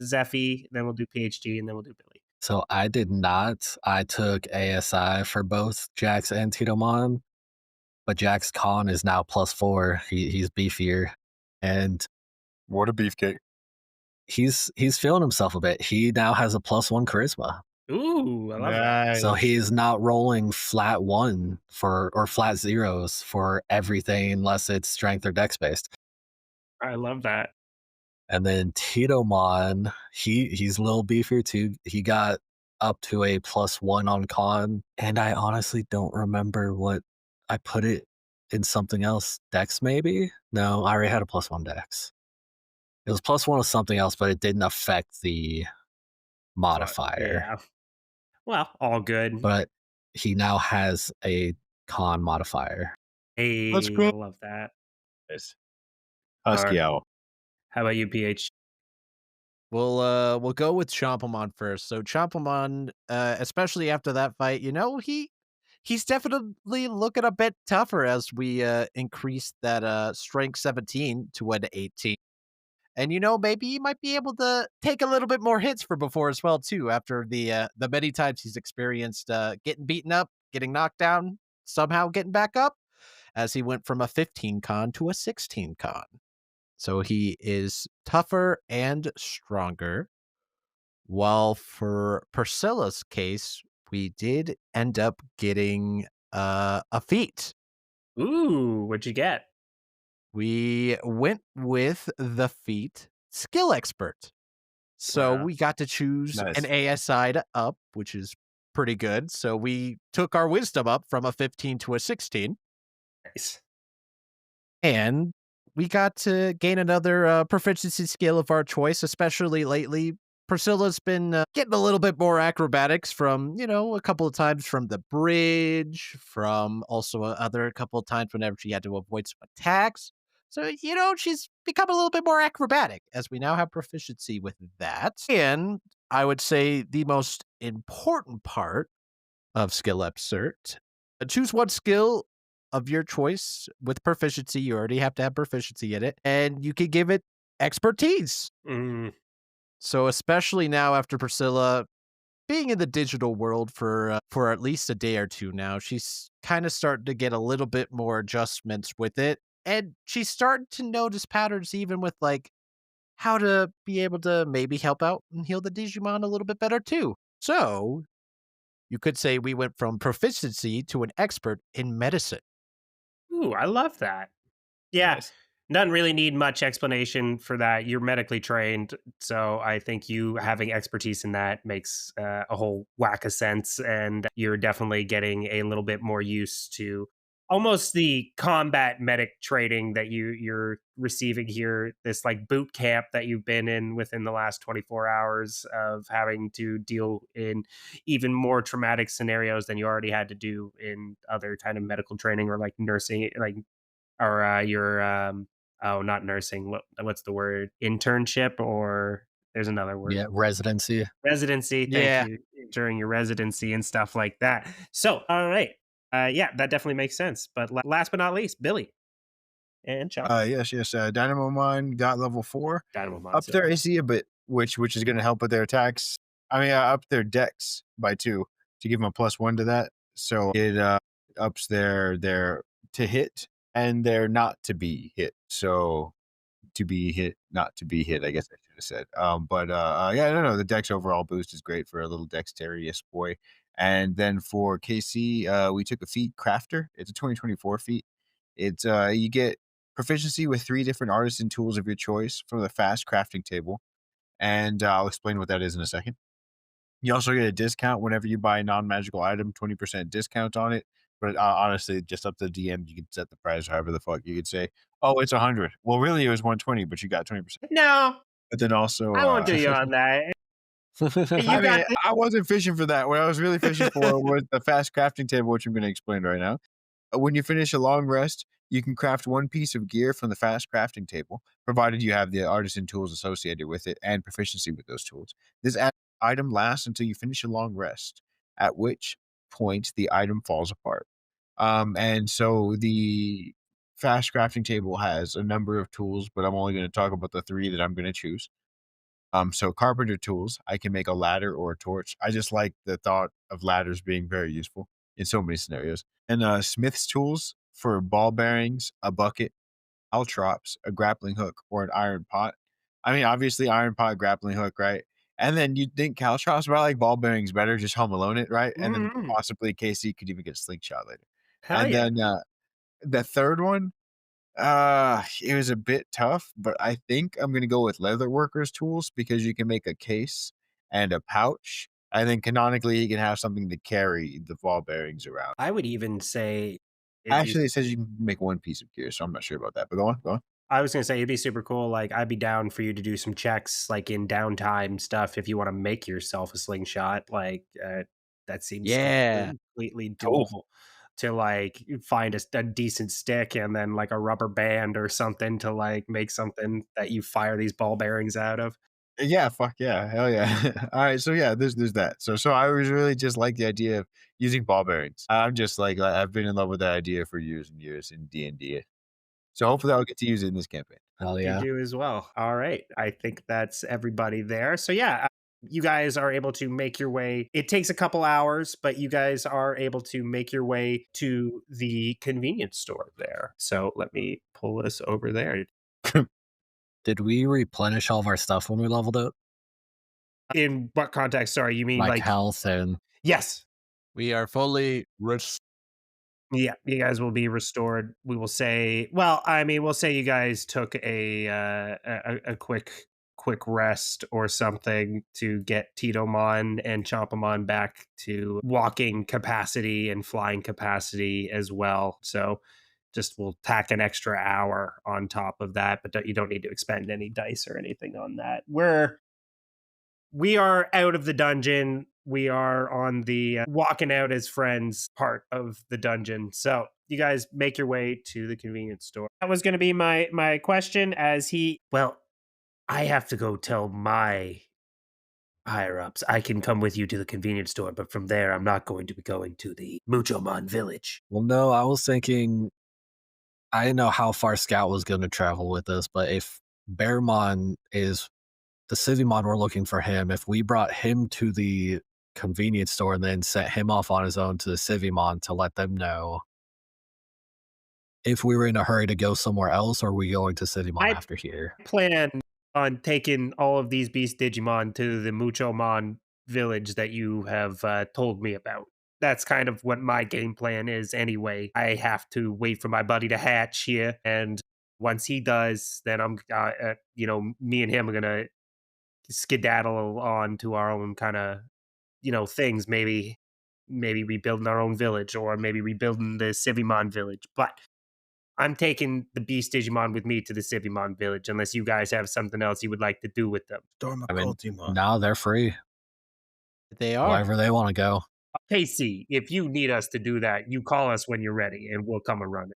Zephy, then we'll do PhD, and then we'll do Billy. So I did not. I took ASI for both Jax and Titomon, but Jax Con is now +4. He's beefier, and What a beefcake. he's feeling himself a bit. He now has a +1 charisma. Ooh, I love that. So he's not rolling flat 1 for or flat zeros for everything unless it's strength or dex based. I love that. And then Titomon, he's a little beefier too. He got up to a +1 on con, and I honestly don't remember what I put it in something else. Dex maybe? No, I already had a +1 dex. It was +1 of something else, but it didn't affect the modifier. Yeah. Well, all good. But he now has a con modifier. Let's Hey, go. I love that. Yes. Husky Owl. How about you, PH? We'll go with Champomon first. So Champomon, especially after that fight, you know, he's definitely looking a bit tougher as we increase that strength 17 to an 18. And you know, maybe he might be able to take a little bit more hits for before as well too. After the many times he's experienced getting beaten up, getting knocked down, somehow getting back up, as he went from a 15 con to a 16 con. So he is tougher and stronger. While for Priscilla's case, we did end up getting a feat. Ooh, what'd you get? We went with the feat Skill Expert. So Wow. we got to choose Nice. an ASI to up, which is pretty good. So we took our wisdom up from a 15 to a 16. Nice. And we got to gain another proficiency skill of our choice, especially lately. Priscilla's been getting a little bit more acrobatics from, you know, a couple of times from the bridge, from also a couple of times whenever she had to avoid some attacks. So, you know, she's become a little bit more acrobatic as we now have proficiency with that. And I would say the most important part of Skill Expert, choose one skill of your choice with proficiency. You already have to have proficiency in it, and you can give it expertise. Mm, So, especially now after Priscilla being in the digital world for at least a day or two now, she's kind of starting to get a little bit more adjustments with it, and she's starting to notice patterns even with like how to be able to maybe help out and heal the Digimon a little bit better too. So, you could say we went from proficiency to an expert in medicine. ooh, I love that. Yeah, Nice. doesn't really need much explanation for that. You're medically trained, so I think you having expertise in that makes a whole whack of sense, and you're definitely getting a little bit more used to almost the combat medic training that you're receiving here. This like boot camp that you've been in within the last 24 hours of having to deal in even more traumatic scenarios than you already had to do in other kind of medical training or like nursing, like or your oh, not nursing, what's the word, internship, or there's another word, Yeah, residency. residency, thank Yeah. you, during your residency and stuff like that. So all right, yeah, that definitely makes sense. But last but not least, Billy and Chuck. Yes. Dynamo Mine got level 4. Dynamo Up their mindset. AC a bit, which is going to help with their attacks. I mean, up their dex by 2 to give them a +1 to that. So it ups their to hit and their not to be hit. So to be hit, not to be hit, I guess I should have said. Yeah, no, the dex overall boost is great for a little dexterous boy. And then for KC, we took a feat crafter. It's a 2024 feat. It's you get proficiency with 3 different artisan tools of your choice from the fast crafting table. And I'll explain what that is in a second. You also get a discount whenever you buy a non-magical item, 20% discount on it but honestly, just up to the DM, you could set the price however the fuck you could say. Oh, it's 100. Well, really, it was 120, but you got 20%. No, But then also, I won't do you on that. You I got mean, I wasn't fishing for that. What I was really fishing for was the fast crafting table, which I'm going to explain right now. When you finish a long rest, you can craft one piece of gear from the fast crafting table, provided you have the artisan tools associated with it and proficiency with those tools. This item lasts until you finish a long rest, at which point the item falls apart. And so the fast crafting table has a number of tools, but I'm only going to talk about the three that I'm going to choose. So carpenter tools, I can make a ladder or a torch. I just like the thought of ladders being very useful in so many scenarios. And smith's tools for ball bearings, a bucket, caltrops, a grappling hook, or an iron pot. I mean, obviously iron pot, grappling hook, right? And then you'd think caltrops, but I like ball bearings better, just Home Alone it, right? And then Mhm. possibly KC could even get slingshot later. Hell And yeah. then the third one, it was a bit tough, but I think I'm gonna go with leather workers tools because you can make a case and a pouch, and then canonically you can have something to carry the ball bearings around. I would even say it'd be Actually, it says you can make one piece of gear, so I'm not sure about that. But go on, go on. I was gonna say it'd be super cool. Like I'd be down for you to do some checks, like in downtime stuff, if you want to make yourself a slingshot. Like that seems Yeah. completely Cool. doable. To like find a decent stick and then like a rubber band or something to like make something that you fire these ball bearings out of. Yeah, fuck yeah, hell yeah. All right, so yeah, there's that. So I was really just like the idea of using ball bearings. I'm just like I've been in love with that idea for years and years in D&D. So hopefully I'll get to use it in this campaign. Hell You yeah. do as well. All right. I think that's everybody there. So yeah, you guys are able to make your way. It takes a couple hours, but you guys are able to make your way to the convenience store there. So let me pull this over there. Did we replenish all of our stuff when we leveled up? In what context? Sorry, you mean Like like health and yes. We are fully Yeah, you guys will be restored. We will say, well, I mean, we'll say you guys took a quick rest or something to get Titomon and Chompamon back to walking capacity and flying capacity as well. So just we'll tack an extra hour on top of that, but you don't need to expend any dice or anything on that. We are out of the dungeon. We are on the walking out as friends part of the dungeon. So you guys make your way to the convenience store. That was going to be my question. As he, well, I have to go tell my higher ups. I can come with you to the convenience store, but from there, I'm not going to be going to the Muchomon village. well, no, I was thinking I didn't know how far Scout was going to travel with us, but if Bearmon is the Civimon, we're looking for him. If we brought him to the convenience store and then sent him off on his own to the Civimon to let them know if we were in a hurry to go somewhere else, or are we going to Civimon I after here? plan on taking all of these beast Digimon to the Muchomon village that you have told me about. That's kind of what my game plan is anyway. I have to wait for my buddy to hatch here, and once he does, then me and him are gonna skedaddle on to our own kind of, things. Maybe rebuilding our own village, or maybe rebuilding the Civimon village. But I'm taking the Beast Digimon with me to the Civimon village, unless you guys have something else you would like to do with them. Storm I mean, Cultimon. now they're free. They are. Wherever they want to go. KC, if you need us to do that, you call us when you're ready, and we'll come and run it.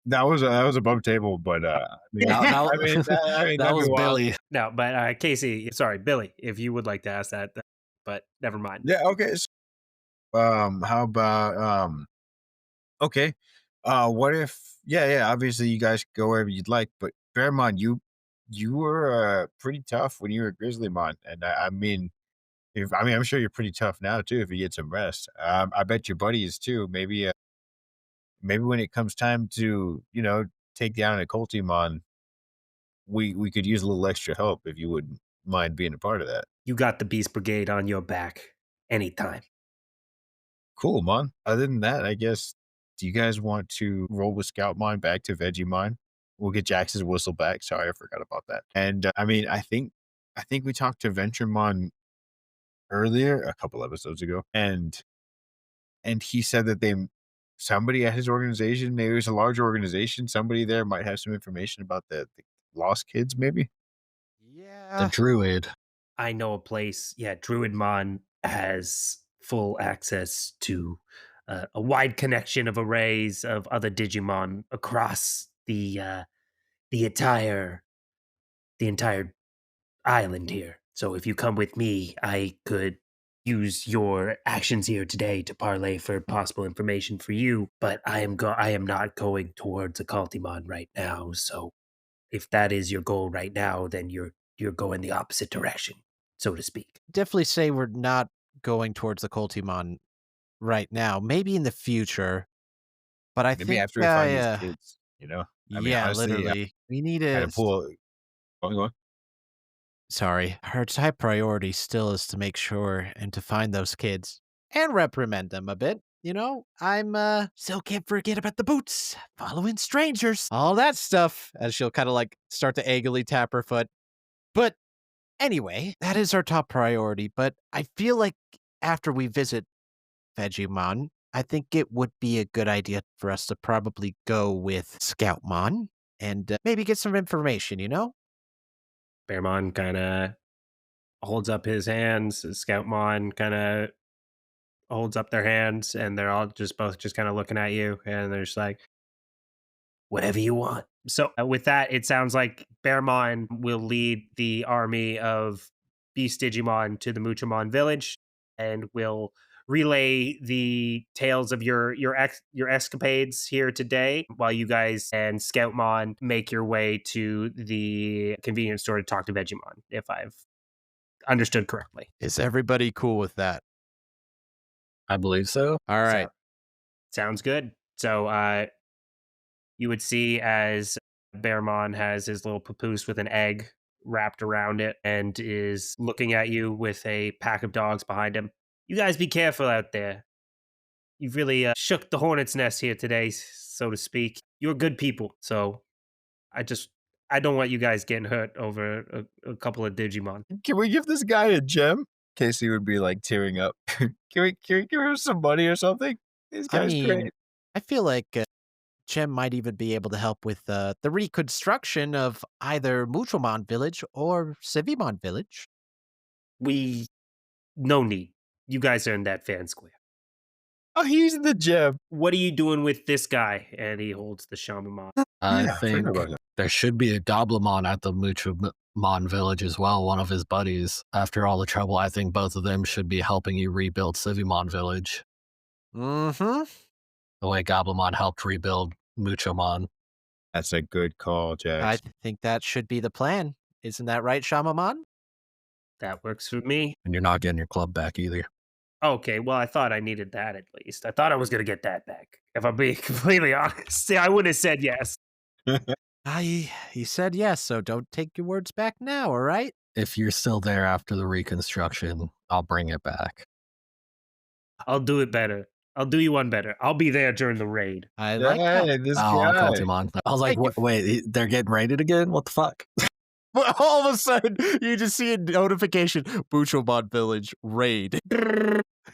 That was above table, but I mean, Now, that that was wild. Billy. No, but Casey, sorry, Billy, if you would like to ask that, but never mind. Yeah. Okay. So, how about okay. What if? Yeah, yeah. Obviously, you guys can go wherever you'd like, but bear in mind, you were pretty tough when you were Grizzlymon, and I mean, I'm sure you're pretty tough now too if you get some rest. I bet your buddy is too. Maybe when it comes time to take down a Coltimon, we could use a little extra help if you wouldn't mind being a part of that. You got the Beast Brigade on your back anytime. Cool, man. Other than that, I guess, do you guys want to roll with Scoutmon back to Vegemon? We'll get Jax's whistle back. Sorry, I forgot about that. And I mean, I think we talked to Venturemon earlier, a couple episodes ago, and he said that somebody at his organization, maybe it's a large organization, somebody there might have some information about the lost kids, maybe? The Yeah. druid. I know a place. Yeah, Druidmon has full access to a wide connection of arrays of other Digimon across the entire island here. So if you come with me, I could use your actions here today to parlay for possible information for you. But I am not going towards a Cultimon right now. So if that is your goal right now, then you're going the opposite direction, so to speak. Definitely say we're not going towards the Coltimon right now. Maybe in the future, but I Maybe think after we find these kids, you know? I mean, yeah, honestly, I literally. We need had to to pull go on. sorry. Her top priority still is to make sure and to find those kids and reprimand them a bit. You know, I'm still can't forget about the boots, following strangers, all that stuff. As she'll kind of like start to eggily tap her foot. But anyway, that is our top priority. But I feel like after we visit Vegemon, I think it would be a good idea for us to probably go with Scoutmon and maybe get some information, you know? Bearmon kind of holds up his hands. Scoutmon kind of holds up their hands, and they're all just both just kind of looking at you, and they're just like, Whatever you want. so with that, it sounds like Bearmon will lead the army of Beast Digimon to the Muchomon village, and will relay the tales of your escapades here today, while you guys and Scoutmon make your way to the convenience store to talk to Vegemon, if I've understood correctly. Is everybody cool with that? I believe so. All right. Sounds good. So you would see as Bearmon has his little papoose with an egg wrapped around it and is looking at you with a pack of dogs behind him. You guys be careful out there. You've really shook the hornet's nest here today, so to speak. You're good people, so I don't want you guys getting hurt over a couple of Digimon. Can we give this guy a gem? Casey would be like tearing up. Can we give him some money or something? This I guy's mean, great. I feel like Jem might even be able to help with the reconstruction of either Muchomon Village or Civimon Village. We no need. You guys are in that fan square. Oh, he's the gem. What are you doing with this guy? And he holds the Shaman. I Yeah, think forgot about that. there should be a Goblimon at the Muchomon village as well, one of his buddies. After all the trouble, I think both of them should be helping you rebuild Civimon village, Mm-hmm. the way Goblimon helped rebuild Muchomon. That's a good call, I Jax. think that should be the plan. Isn't that right, Shamamon? That works for me. And you're not getting your club back either. Okay, well, I thought I needed that at least. I thought I was going to get that back. If I'm being completely honest, I would have said yes. He said yes, so don't take your words back now, all right? If you're still there after the reconstruction, I'll bring it back. I'll do it better. I'll do you one better. I'll be there during the raid. I like that. Hey, this Oh, guy. Pokemon. I was like, Thank you. wait, they're getting raided again? What the fuck? All of a sudden, you just see a notification: Muchomon Village raid.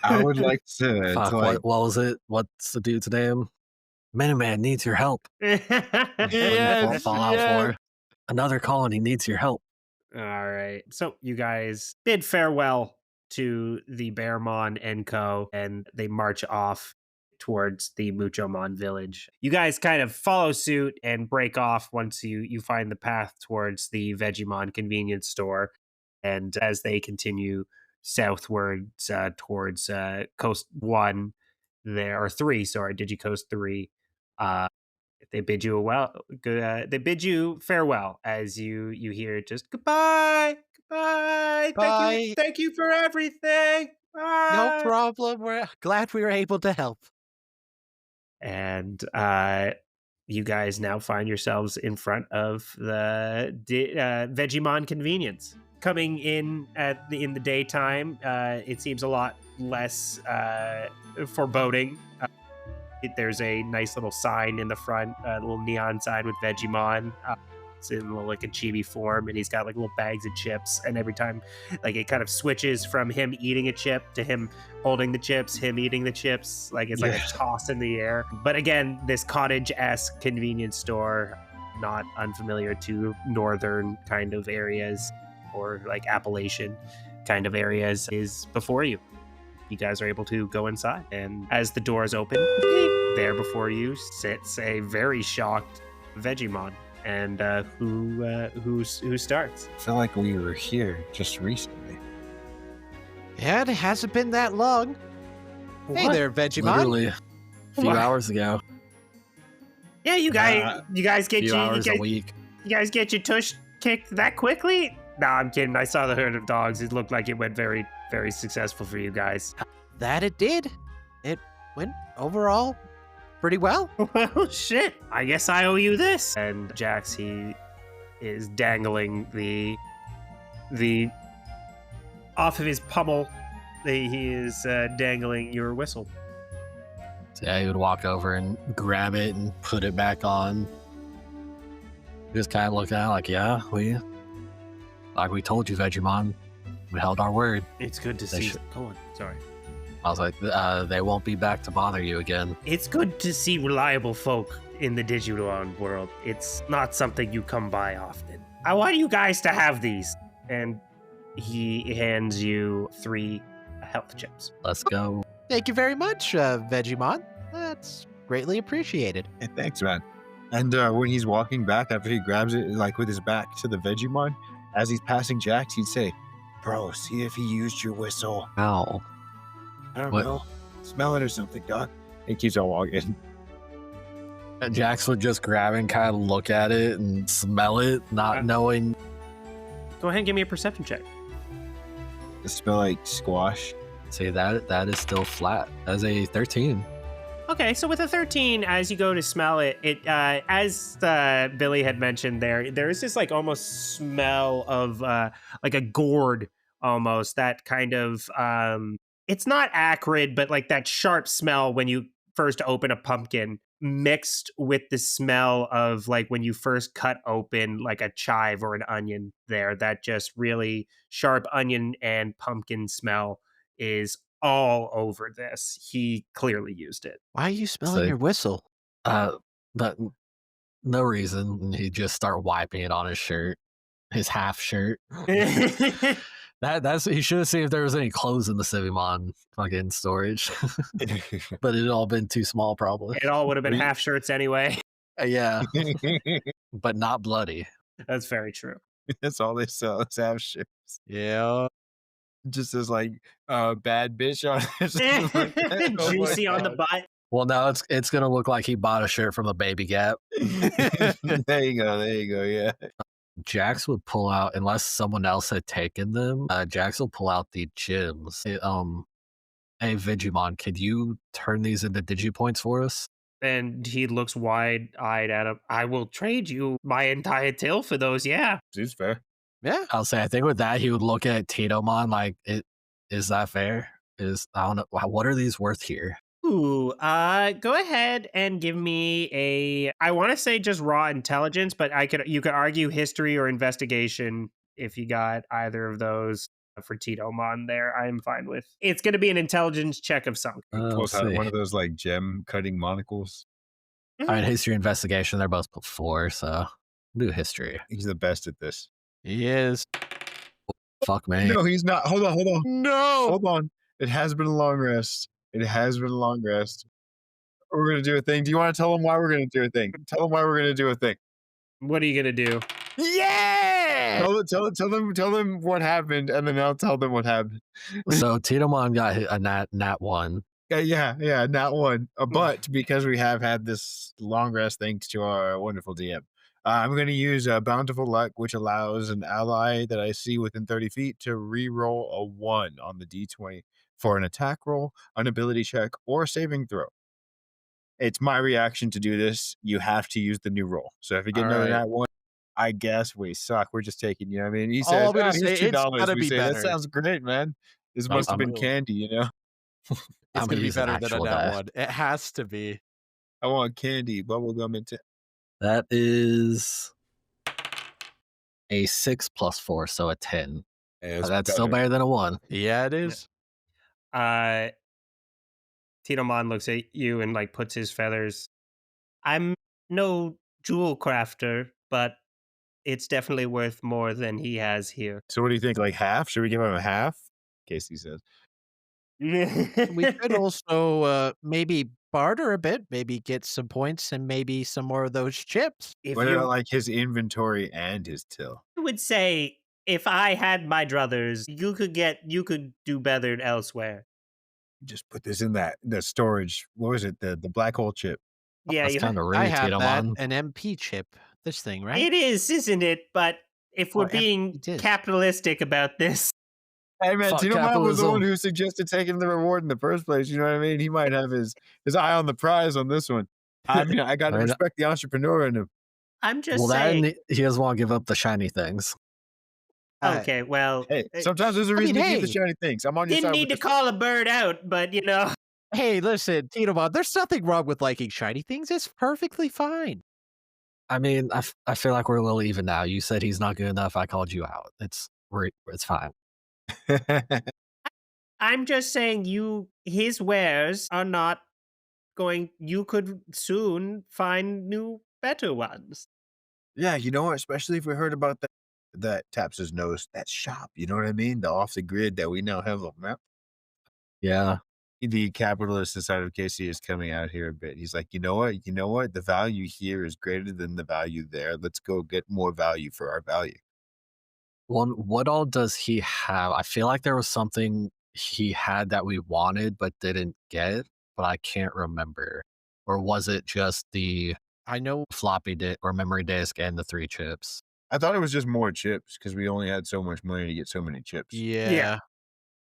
I would like to, Fuck, what was it? What's the dude's name? Minuteman needs your help. Yes, Fallout yes. 4. Another colony needs your help. All right. So you guys bid farewell to the Bearmon and Co. and they march off towards the Muchomon village. You guys kind of follow suit and break off once you find the path towards the Vegemon convenience store. And as they continue southwards towards Coast 1, there are 3, sorry, Digicoast 3. They bid you they bid you farewell as you hear just goodbye, goodbye, Bye. thank you for everything. No Bye. problem. We're glad we were able to help. And you guys now find yourselves in front of the Vegemon convenience. Coming in in the daytime, it seems a lot less foreboding. There's a nice little sign in the front, a little neon sign with Vegemon. It's in like a chibi form, and he's got like little bags of chips. And every time, like it kind of switches from him eating a chip to him holding the chips, him eating the chips. Like it's like a toss in the air. But again, this cottage-esque convenience store, not unfamiliar to northern kind of areas or like Appalachian kind of areas, is before you. You guys are able to go inside, and as the doors open, there before you sits a very shocked Vegemon. And who starts? I feel like we were here just recently. Yeah, it hasn't been that long. Hey What? there, Vegemon. Literally a few What? hours ago. Yeah, you guys get Few hours a week. you guys get your tush kicked that quickly? No, I'm kidding. I saw the herd of dogs. It looked like it went very, very successful for you guys. That it did. It went overall pretty well. Well, shit. I guess I owe you this. And Jax, he is dangling the off of his pummel. He is dangling your whistle. So yeah, he would walk over and grab it and put it back on. Just kind of look at it like, yeah, we told you, Vegemon. We held our word. It's good to They see. should- Go on. Sorry. I was like, they won't be back to bother you again. It's good to see reliable folk in the Digimon world. It's not something you come by often. I want you guys to have these. And he hands you 3 health chips. Let's go. Thank you very much, Vegemon. That's greatly appreciated. Hey, thanks, man. And when he's walking back after he grabs it, like with his back to the Vegemon, as he's passing Jax, he'd say, "Bro, see if he used your whistle." Ow. I don't What? know. Smell it or something, dog. He keeps on walking. And Jax would just grab it and kind of look at it and smell it, not knowing. Go ahead and give me a perception check. It smell like squash. See, that is still flat. That's a 13. Okay, so with a 13, as you go to smell it, as Billy had mentioned, there is this like almost smell of like a gourd almost. That kind of it's not acrid, but like that sharp smell when you first open a pumpkin, mixed with the smell of like when you first cut open like a chive or an onion. That just really sharp onion and pumpkin smell is all over this. He clearly used it. Why are you smelling Sick. your whistle? But no reason. And he'd just start wiping it on his shirt, his half shirt. That's he should have seen if there was any clothes in the Civimon fucking storage. But it had all been too small, probably. It all would have been half shirts anyway. Yeah, but not bloody. That's very true. That's all they sell is half shirts. Yeah. Just as like bad bitch on it. or something like that. Oh my Juicy on the God. butt. Well, now it's gonna look like he bought a shirt from the Baby Gap. There you go. There you go. Yeah. Jax would pull out, unless someone else had taken them. Jax will pull out the gems. Hey Vegemon, could you turn these into digipoints for us? And he looks wide-eyed at him. I will trade you my entire tail for those, yeah. Seems fair. Yeah. I'll say, I think with that he would look at Titomon like, is that fair? I don't know, what are these worth here? Ooh, go ahead and give me I want to say just raw intelligence, but you could argue history or investigation if you got either of those for Titomon there. I'm fine with. It's going to be an intelligence check of some. Pulls Let's out see. one of those like gem cutting monocles. I mean, history investigation, they're both 4, so do history. He's the best at this. He is. Fuck me. No, he's not. Hold on. No. Hold on. It has been a long rest. It has been a long rest. We're going to do a thing. Do you want to tell them why we're going to do a thing? Tell them why we're going to do a thing. What are you going to do? Yeah. Tell them what happened, and then I'll tell them what happened. So Titomon got hit a nat 1. Yeah, not one. But because we have had this long rest thanks to our wonderful DM, I'm going to use Bountiful Luck, which allows an ally that I see within 30 feet to re-roll a 1 on the d20 for an attack roll, an ability check, or a saving throw. It's my reaction to do this. You have to use the new roll. So if you get another Alright. nat 1, I guess we suck. We're just taking, you know what I mean? He All says, I'm gonna say, here's it's $2. gotta We be say, better. that sounds great, man. This I'm- must have been I'm- candy, you know? It's I'm gonna be using better than a actual nat die. 1. It has to be. I want candy, bubblegum, and That is a 6 plus 4, so a 10. Yeah, That's still better than a 1. Yeah, it is. Uh, Tito looks at you and like puts his feathers. I'm no jewel crafter, but it's definitely worth more than he has here. So what do you think? Like half? Should we give him a half? Casey says. We could also maybe barter a bit, maybe get some points and maybe some more of those chips. If What about you like his inventory and his till? would say, if I had my druthers, you could do better elsewhere. Just put this in the storage. What was it? The black hole chip. Yeah, That's you kind of I rude, have that, Titomon. an MP chip. This thing, right? it is, isn't it? But if we're Or being it is. capitalistic about this, Hey man, Fuck Tino Mom was the one capitalism. who suggested taking the reward in the first place. You know what I mean? He might have his eye on the prize on this one. I mean, I got to Right. respect the entrepreneur in him. I'm just Well, that saying. and he doesn't want to give up the shiny things. Okay, well, Hey, sometimes there's a reason to keep the hey, shiny things. I'm on your didn't side. need to With this. call a bird out, but you know, Hey, listen, Titomon, there's nothing wrong with liking shiny things. It's perfectly fine. I mean, I feel like we're a little even now. You said he's not good enough. I called you out. It's fine. I'm just saying his wares are not going. You could soon find new, better ones. Yeah, you know what? Especially if we heard about that taps his nose, that shop. You know what I mean? The off the grid that we now have on map. Yeah. The capitalist inside of Casey is coming out here a bit. He's like, you know what? You know what? The value here is greater than the value there. Let's go get more value for our value. What all does he have? I feel like there was something he had that we wanted but didn't get, but I can't remember. Or was it just the I know. floppy disk or memory disk and the 3 chips? I thought it was just more chips because we only had so much money to get so many chips. Yeah,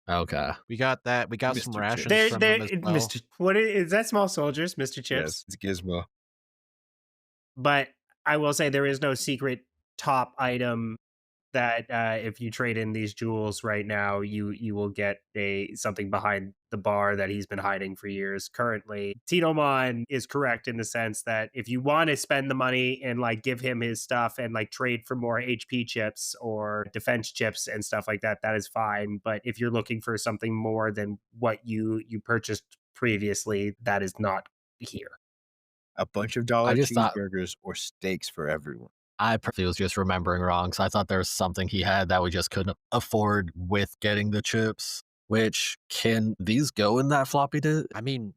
Okay. we got that. We got Mr. some Chips. rations There, from there, him as well. Mr. What is that? Small soldiers, Mr. Chips. Yes, it's Gizmo. But I will say there is no secret top item that if you trade in these jewels right now, you will get something behind the bar that he's been hiding for years. Currently, Titomon is correct in the sense that if you want to spend the money and like give him his stuff and like trade for more HP chips or defense chips and stuff like that, that is fine. But if you're looking for something more than what you purchased previously, that is not here. A bunch of dollar just thought- cheeseburgers or steaks for everyone. I probably was just remembering wrong. So I thought there was something he had that we just couldn't afford with getting the chips. Which, can these go in that floppy disk? I mean,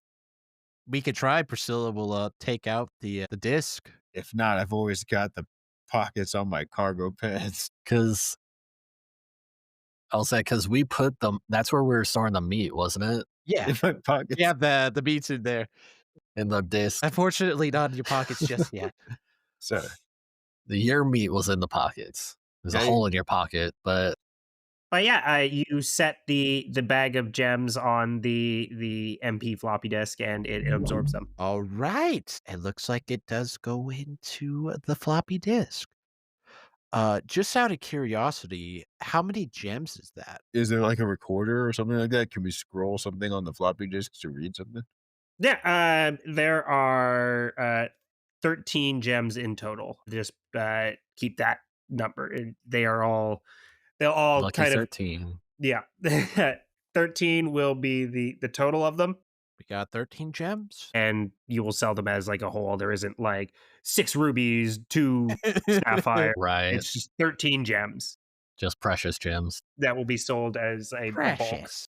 we could try. Priscilla will take out the disc. If not, I've always got the pockets on my cargo pants. Because I'll say, because we put them, that's where we were storing the meat, wasn't it? Yeah, In my pockets. yeah. The meat's in there. In the disc. Unfortunately, not in your pockets just yet. So Your meat was in the pockets. There's a Yeah, hole in your pocket, but But yeah, you set the bag of gems on the MP floppy disk, and it absorbs them. All right. It looks like it does go into the floppy disk. Just out of curiosity, how many gems is that? is there like a recorder or something like that? Can we scroll something on the floppy disk to read something? Yeah, there are 13 gems in total. Just keep that number. They'll all lucky kind of 13. yeah. 13 will be the total of them, We got 13 gems. and you will sell them as like a whole. There isn't like 6 rubies, 2 sapphire. Right. It's just 13 gems Just precious gems. that will be sold as a bulk. Precious.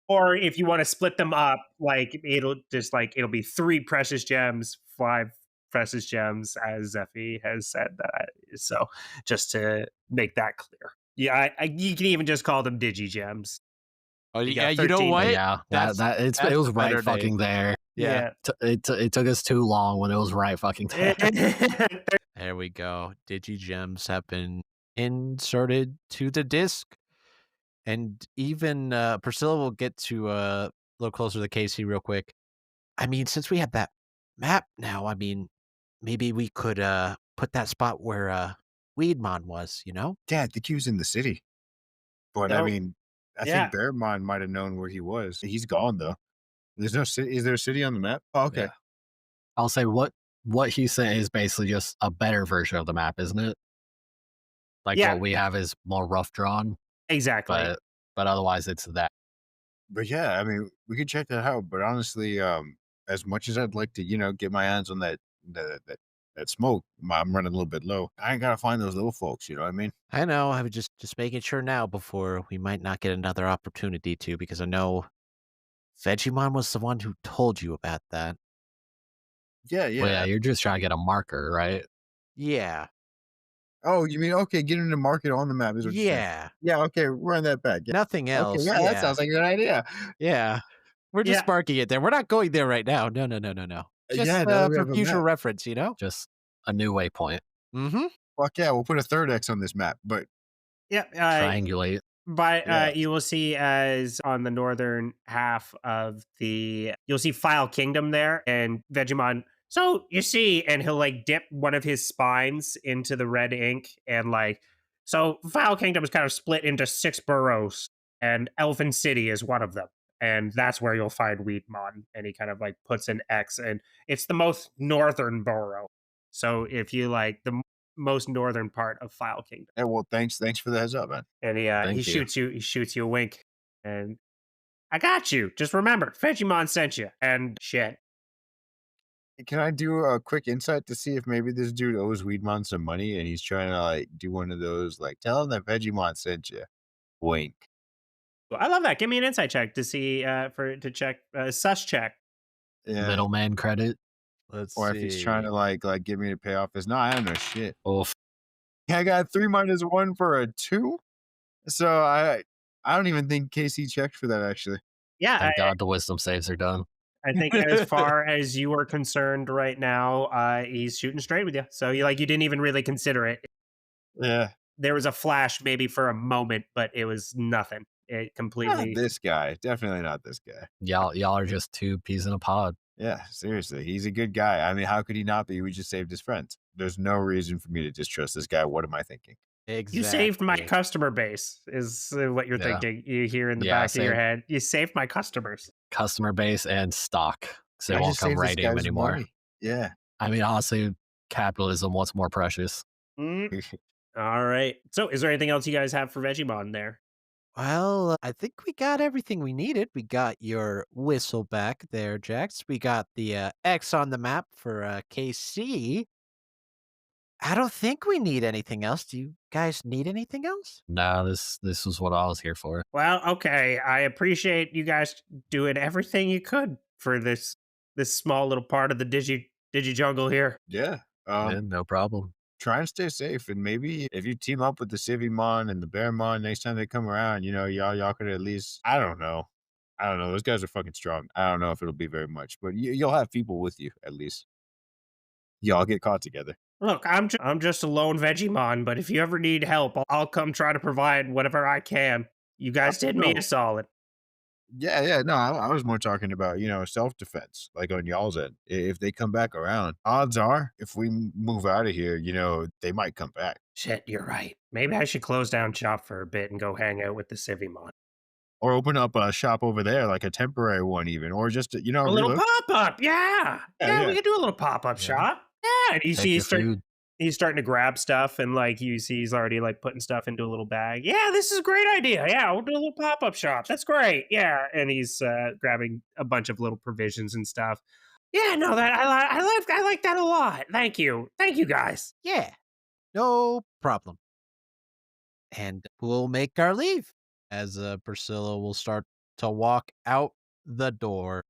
Or if you want to split them up, like it'll be 3 precious gems, 5 precious gems, as Zephy has said that. So just to make that clear, yeah, you can even just call them digi gems. Oh, You yeah, got you know 13. what? But yeah, That's- it that's was a better right fucking there. Yeah. It took us too long when it was right fucking there. There we go. Digigems have been inserted to the disc. And even Priscilla will get to a little closer to Casey real quick. I mean, since we have that map now, I mean, maybe we could put that spot where Weedmon was, you know? Yeah, I think he was in the city. But I No. mean, I Yeah. think Bearmon might have known where he was. He's gone though. There's no city. Is there a city on the map? Oh, okay. Yeah. I'll say what he's saying is basically just a better version of the map, isn't it? Like Yeah, what we have is more rough drawn, exactly. but otherwise it's that. But yeah, I mean, we could check that out. But honestly, as much as I'd like to, get my hands on that smoke, I'm running a little bit low. I ain't gotta find those little folks. You know what I mean? I know. I was just making sure now before we might not get another opportunity to, because I know Vegemon was the one who told you about that. Yeah, Well, yeah, yeah. you're just trying to get a marker, right? Yeah. Oh, you mean okay? Getting the market on the map is what you're saying. Yeah. Yeah. Okay, run that back. Yeah. Nothing Okay. else. Yeah, that Yeah. sounds like a good idea. Yeah. We're just Yeah, sparking it there. We're not going there right now. No, no, no, no, no. Just Yeah. Now that we for have a future map, reference, you know? Just a new waypoint. Mm-hmm. fuck yeah, we'll put a third X on this map. But yeah. Triangulate. But yeah, you will see as on the northern half of you'll see File Kingdom there, and Vegemon. So you see, and he'll like dip one of his spines into the red ink, and so File Kingdom is kind of split into 6 boroughs, and Elfin City is one of them, and that's where you'll find Weedmon. And he kind of like puts an X, and it's the most northern borough. So if you like most northern part of File Kingdom. yeah. Well, thanks for the heads up, man. And he Thank you. shoots you a wink, and I got you. Just remember, Vegemon sent you. And shit. Can I do a quick insight to see if maybe this dude owes Weedmon some money and he's trying to like do one of those like tell him that Vegemon sent you. Wink. Well, I love that. Give me an insight check to see to check sus check. Yeah. Middleman credit. Let's Or if he's trying to see. like get me to pay off his no, I don't know shit. Oof. I got 3 minus 1 for a 2. So I don't even think KC checked for that actually. Yeah, Thank God the wisdom saves are done. I think as far as you are concerned right now, he's shooting straight with you. So you didn't even really consider it. Yeah. There was a flash maybe for a moment, but it was nothing. It Not completely. this guy. Definitely not this guy. Y'all are just two peas in a pod. Yeah, seriously. He's a good guy. I mean, how could he not be? We just saved his friends. There's no reason for me to distrust this guy. What am I thinking? You saved my Exactly. customer base, is what you're Yeah. thinking. You hear in the Yeah, back of your same. head. You saved my customers. Customer base and stock. Because they I won't just come saved this right in guy's anymore. money. Yeah. I mean, honestly, capitalism, what's more precious? Mm. All right. So, is there anything else you guys have for Vegemon there? Well, I think we got everything we needed. We got your whistle back there, Jax. We got the X on the map for KC. I don't think we need anything else. Do you guys need anything else? Nah, this is what I was here for. Well, okay. I appreciate you guys doing everything you could for this small little part of the digi jungle here. Yeah. Yeah, no problem. Try and stay safe. And maybe if you team up with the Civimon and the Bearmon next time they come around, y'all could at least I don't know. I don't know. Those guys are fucking strong. I don't know if it'll be very much, but you'll have people with you at least. Y'all get caught together. Look, I'm just a lone Vegemon, but if you ever need help, I'll come try to provide whatever I can. You guys did me a No. solid. Yeah, yeah. No, I was more talking about, self defense, like on y'all's end. If they come back around, odds are, if we move out of here, they might come back. Shit, you're right. Maybe I should close down shop for a bit and go hang out with the Civimon. Or open up a shop over there, like a temporary one, even, or just, A little relook. pop up, yeah. Yeah, Yeah, we yeah. could do a little pop up Yeah. shop. Yeah, and you Take see your food. he's starting to grab stuff, and you see he's already putting stuff into a little bag. Yeah, this is a great idea. Yeah, we'll do a little pop up shop. That's great. Yeah, and he's grabbing a bunch of little provisions and stuff. Yeah, no, that I like that a lot. Thank you, guys. Yeah, no problem. And we'll make our leave as Priscilla will start to walk out the door.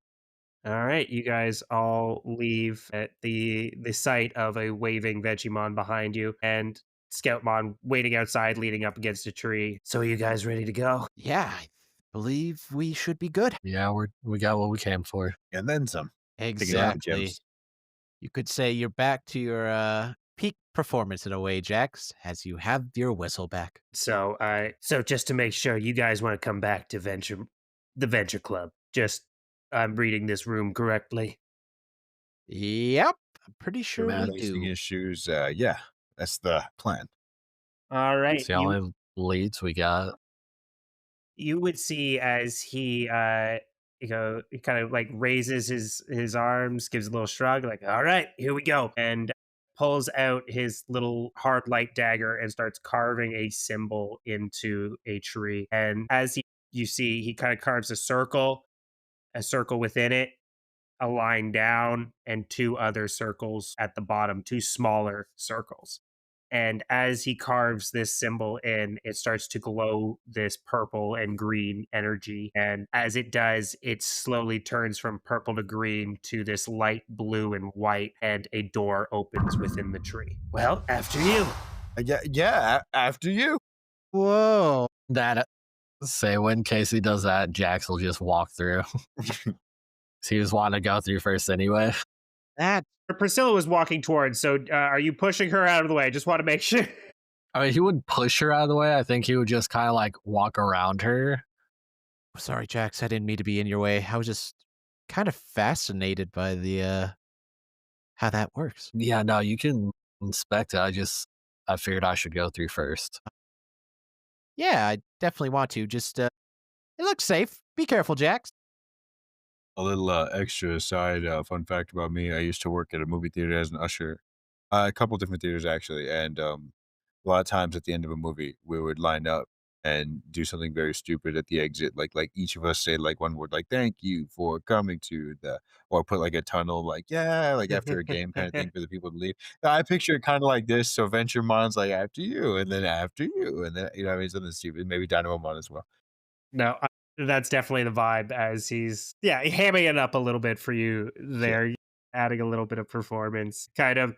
All right, you guys all leave at the sight of a waving Vegemon behind you, and Scoutmon waiting outside, leaning up against a tree. So, are you guys ready to go? Yeah, I believe we should be good. Yeah, we got what we came for. And then some. Taking out the Exactly. gems. You could say you're back to your peak performance in a way, Jax, as you have your whistle back. So, so just to make sure, you guys want to come back to the Venture Club. Just, I'm reading this room correctly. Yep, I'm pretty sure we Replacing do. his shoes. Yeah, that's the plan. All right, It's the only leads we got. you would see as he he kind of raises his arms, gives a little shrug, like, all right, here we go, and pulls out his little hard light dagger and starts carving a symbol into a tree. And as you see, he kind of carves a circle within it, a line down, and two other circles at the bottom, two smaller circles. And as he carves this symbol in, it starts to glow this purple and green energy. And as it does, it slowly turns from purple to green to this light blue and white, and a door opens within the tree. Well, after you. After you. Whoa. That say when Casey does that, Jax will just walk through. He just wanted to go through first anyway. That Priscilla was walking towards, so are you pushing her out of the way? Just want to make sure. I mean, he wouldn't push her out of the way. I think he would just kind of like walk around her. sorry, Jax, I didn't mean to be in your way. I was just kind of fascinated by the how that works. Yeah, no, you can inspect it. I figured I should go through first. Yeah, I definitely want to. Just it looks safe. Be careful, Jax. A little extra side fun fact about me: I used to work at a movie theater as an usher, a couple different theaters actually, and a lot of times at the end of a movie, we would line up and do something very stupid at the exit, like each of us say like one word, like "Thank you for coming to the," or put like a tunnel, like "Yeah," like after a game kind of thing for the people to leave. I picture it kind of like this. So Venturemon's like after you, and then after you, and then what I mean, something stupid. Maybe Dynamomon as well. No, that's definitely the vibe as he's, hamming it up a little bit for you there, adding a little bit of performance, kind of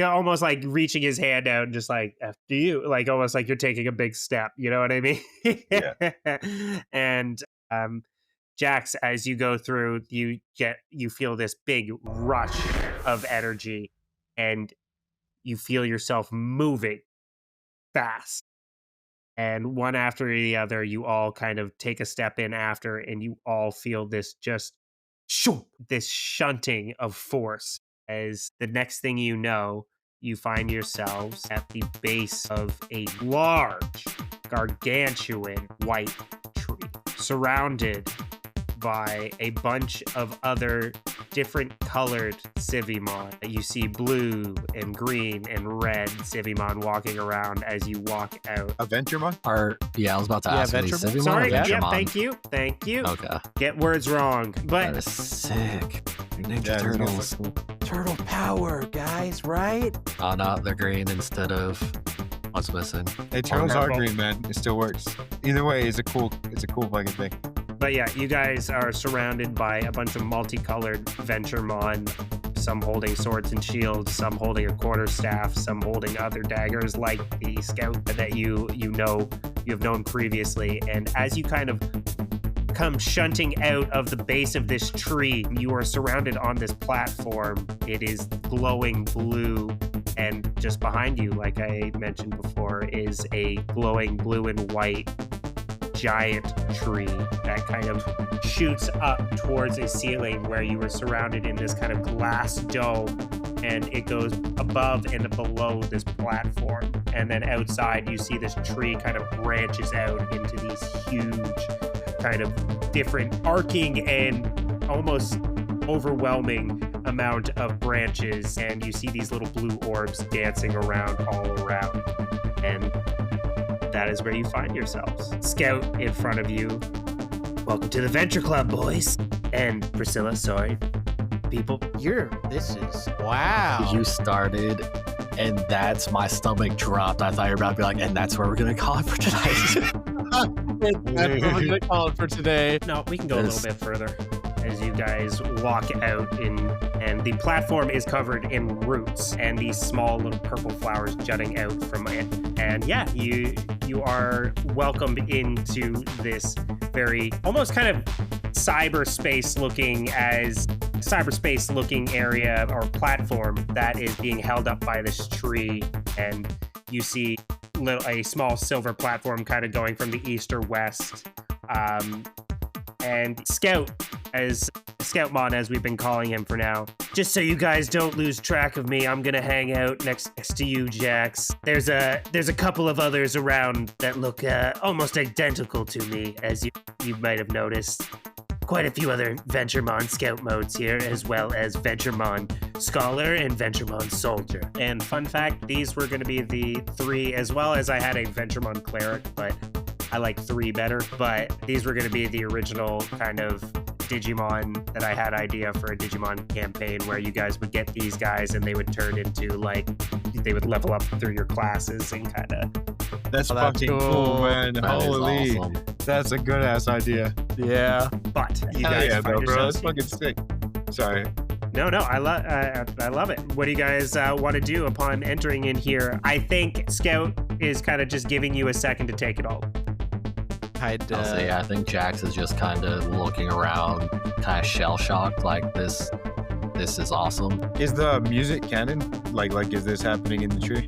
almost like reaching his hand out and just like, after you, like almost like you're taking a big step. You know what I mean? Yeah. And Jax, as you go through, you feel this big rush of energy and you feel yourself moving fast. And one after the other, you all kind of take a step in after, and you all feel this just this shunting of force. As the next thing you know, you find yourselves at the base of a large, gargantuan white tree, surrounded by a bunch of other different colored Civimon. You see blue and green and red Civimon walking around as you walk out. A Venturemon? I was about to ask. Venturemon? Sorry, yeah, thank you. Okay. Get words wrong, That but is sick. Ninja Yeah, Turtles. Turtle power, guys, right? Oh no, they're green instead of what's missing. Hey, turtles are purple. green, man. It still works. Either way, it's a cool fucking thing. But yeah, you guys are surrounded by a bunch of multicolored Venturemon, some holding swords and shields, some holding a quarterstaff, some holding other daggers like the scout that you have known previously. And as you kind of come shunting out of the base of this tree, you are surrounded on this platform. It is glowing blue, and just behind you, like I mentioned before, is a glowing blue and white giant tree that kind of shoots up towards a ceiling where you were surrounded in this kind of glass dome, and it goes above and below this platform. And then outside you see this tree kind of branches out into these huge kind of different arcing and almost overwhelming amount of branches, and you see these little blue orbs dancing around all around. And that is where you find yourselves. Scout in front of you. Welcome to the Venture Club, boys. And Priscilla, sorry. People. This is wow. You started, and that's my stomach dropped. I thought you were about to be like, and that's where we're gonna call it for tonight. That's what we're gonna call it for today. No, we can go a little bit further as you guys walk out and the platform is covered in roots and these small little purple flowers jutting out from it. And yeah, you are welcomed into this very almost kind of cyberspace looking area or platform that is being held up by this tree. And you see a small silver platform kind of going from the east or west. And Scoutmon, as we've been calling him for now. Just so you guys don't lose track of me, I'm gonna hang out next to you, Jax. There's a couple of others around that look almost identical to me, as you might have noticed. quite a few other Venturemon scout modes here, as well as Venturemon Scholar and Venturemon Soldier. And fun fact, these were going to be the 3, as well as I had a Venturemon Cleric, but I like 3 better. But these were going to be the original kind of Digimon that I had idea for a Digimon campaign where you guys would get these guys and they would turn into like, they would level up through your classes and kind of. That's Oh, that's fucking cool, cool. man. That is Holy. awesome. That's a good ass idea. Yeah. But you Hell guys yeah, find bro. That's yourselves. fucking sick. Sorry. No, I love it. What do you guys want to do upon entering in here? I think Scout is kind of just giving you a second to take it all. I'll say, I think Jax is just kind of looking around, kind of shell-shocked, like this is awesome. Is the music canon? Like is this happening in the tree?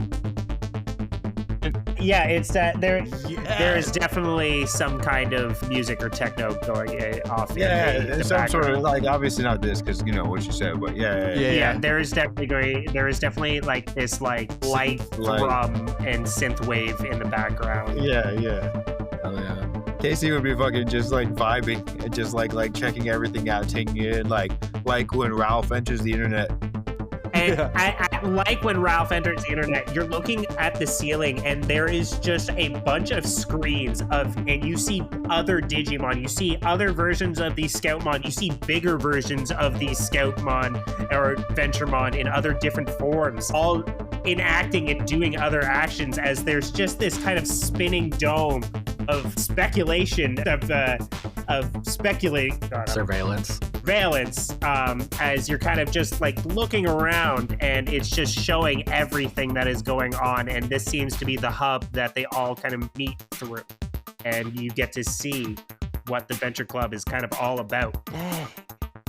Yeah, it's that there Yeah. is definitely some kind of music or techno going off. Yeah, in the some sort of background. like obviously not this because you know what you said, but yeah. Yeah, there is definitely like this like light Like- drum and synth wave in the background. Yeah. Oh yeah. Casey would be fucking just like vibing and just like checking everything out, taking it in, like when Ralph enters the internet. And Yeah. I like when Ralph enters the internet, you're looking at the ceiling and there is just a bunch of screens and you see other Digimon, you see other versions of these Scoutmon, you see bigger versions of these Scoutmon or Venturemon in other different forms, all enacting and doing other actions as there's just this kind of spinning dome of speculation Surveillance. surveillance as you're kind of just like looking around and it's just showing everything that is going on, and this seems to be the hub that they all kind of meet through, and you get to see what the Venture Club is kind of all about.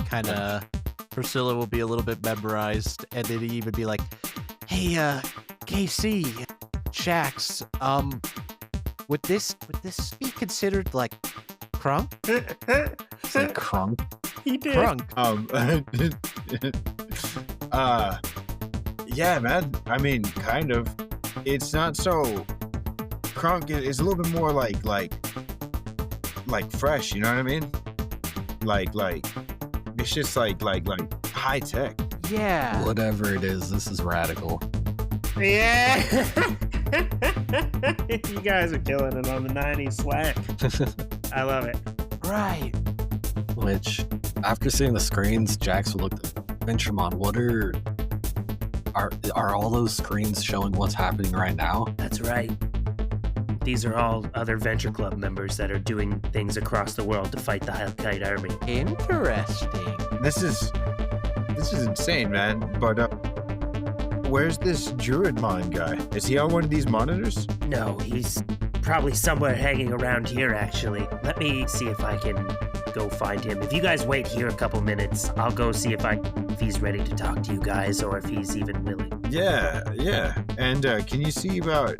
Kind of, Priscilla will be a little bit memorized, and then he'd even be like, "Hey, KC, Shax, would this be considered like crunk? Say crunk. He did. Crunk? Yeah, man. I mean, kind of. It's not so crunk. It's a little bit more like fresh. You know what I mean? Like it's just like high tech. Yeah. Whatever it is, this is radical. Yeah. You guys are killing it on the 90s swag. I love it. Right. Which, after seeing the screens, Jax will look at Venturemon. What are all those screens showing what's happening right now? That's right. These are all other Venture Club members that are doing things across the world to fight the Hellkite army. Interesting. This is insane, man. But where's this Druidmon guy? Is he on one of these monitors? No, he's probably somewhere hanging around here, actually. Let me see if I can go find him. If you guys wait here a couple minutes, I'll go see if he's ready to talk to you guys or if he's even willing. Yeah. And can you see about?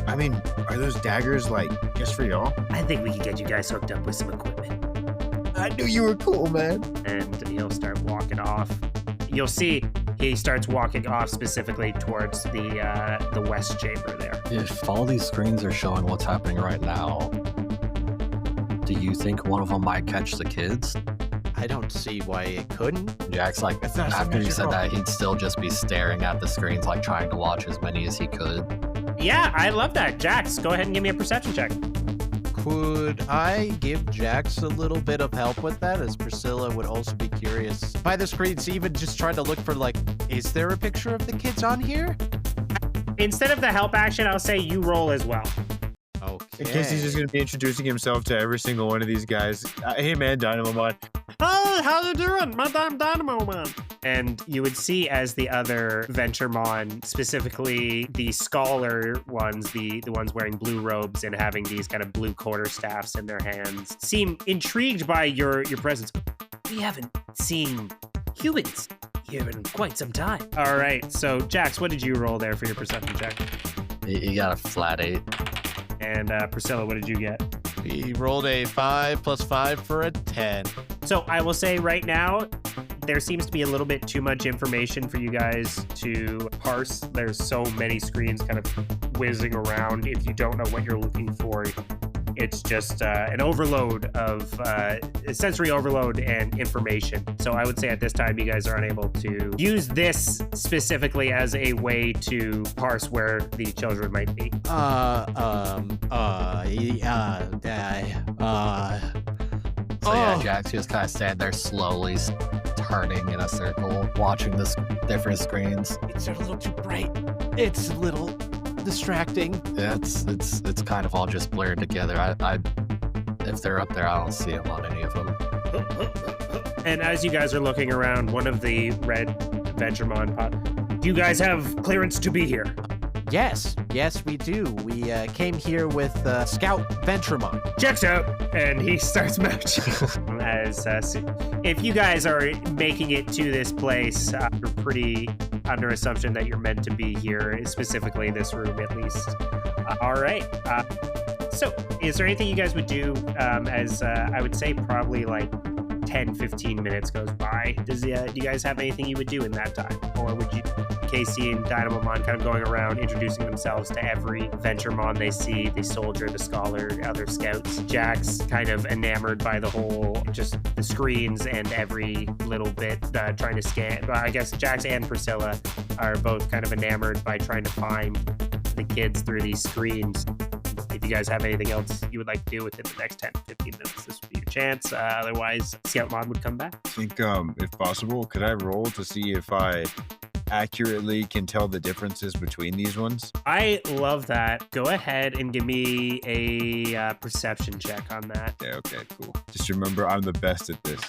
I mean, are those daggers like just for y'all? I think we can get you guys hooked up with some equipment. I knew you were cool, man. And he'll start walking off. You'll see he starts walking off specifically towards the west chamber there. If all these screens are showing what's happening right now, do you think one of them might catch the kids? I don't see why it couldn't. Jack's like, It's not so after he much said your that, he'd still just be staring at the screens, like trying to watch as many as he could. Yeah, I love that. Jax, go ahead and give me a perception check. Could I give Jax a little bit of help with that, as Priscilla would also be curious by the screens, even just trying to look for, like, is there a picture of the kids on here? Instead of the help action, I'll say you roll as well. Okay. In case he's just gonna be introducing himself to every single one of these guys. Hey, man, Dynamomon. Hey, how you doing? My name's Dynamomon. And you would see as the other Venturemon, specifically the Scholar ones, the ones wearing blue robes and having these kind of blue quarterstaffs in their hands, seem intrigued by your presence. We haven't seen humans here in quite some time. All right, so Jax, what did you roll there for your perception check? He got a flat 8. And Priscilla, what did you get? We rolled a 5 plus 5 for a 10. So I will say right now, there seems to be a little bit too much information for you guys to parse. There's so many screens kind of whizzing around. If you don't know what you're looking for, it's just an overload of sensory overload and information. So I would say at this time, you guys are unable to use this specifically as a way to parse where the children might be. So yeah, Jack's just kind of standing there slowly turning in a circle, watching this different screens. It's a little too bright. It's a little distracting. Yeah, it's kind of all just blurred together. I if they're up there, I don't see them on any of them. And as you guys are looking around, one of the red Venturemon do you guys have clearance to be here? Yes, we do. We came here with Scout Venturemon. Checks out, and he starts matching. If you guys are making it to this place, you're pretty under assumption that you're meant to be here, specifically this room at least. All right. So is there anything you guys would do as I would say probably like 10, 15 minutes goes by? Do you guys have anything you would do in that time? Or would you, Casey and Dynamomon kind of going around introducing themselves to every Venturemon they see, the soldier, the scholar, other scouts? Jack's kind of enamored by the whole, just the screens and every little bit trying to scan. I guess Jax and Priscilla are both kind of enamored by trying to find the kids through these screens. If you guys have anything else you would like to do within the next 10 to 15 minutes, this would be your chance. Otherwise, Scoutmon would come back. I think, if possible, could I roll to see if I accurately can tell the differences between these ones? I love that. Go ahead and give me a perception check on that. Yeah, okay, cool. Just remember, I'm the best at this.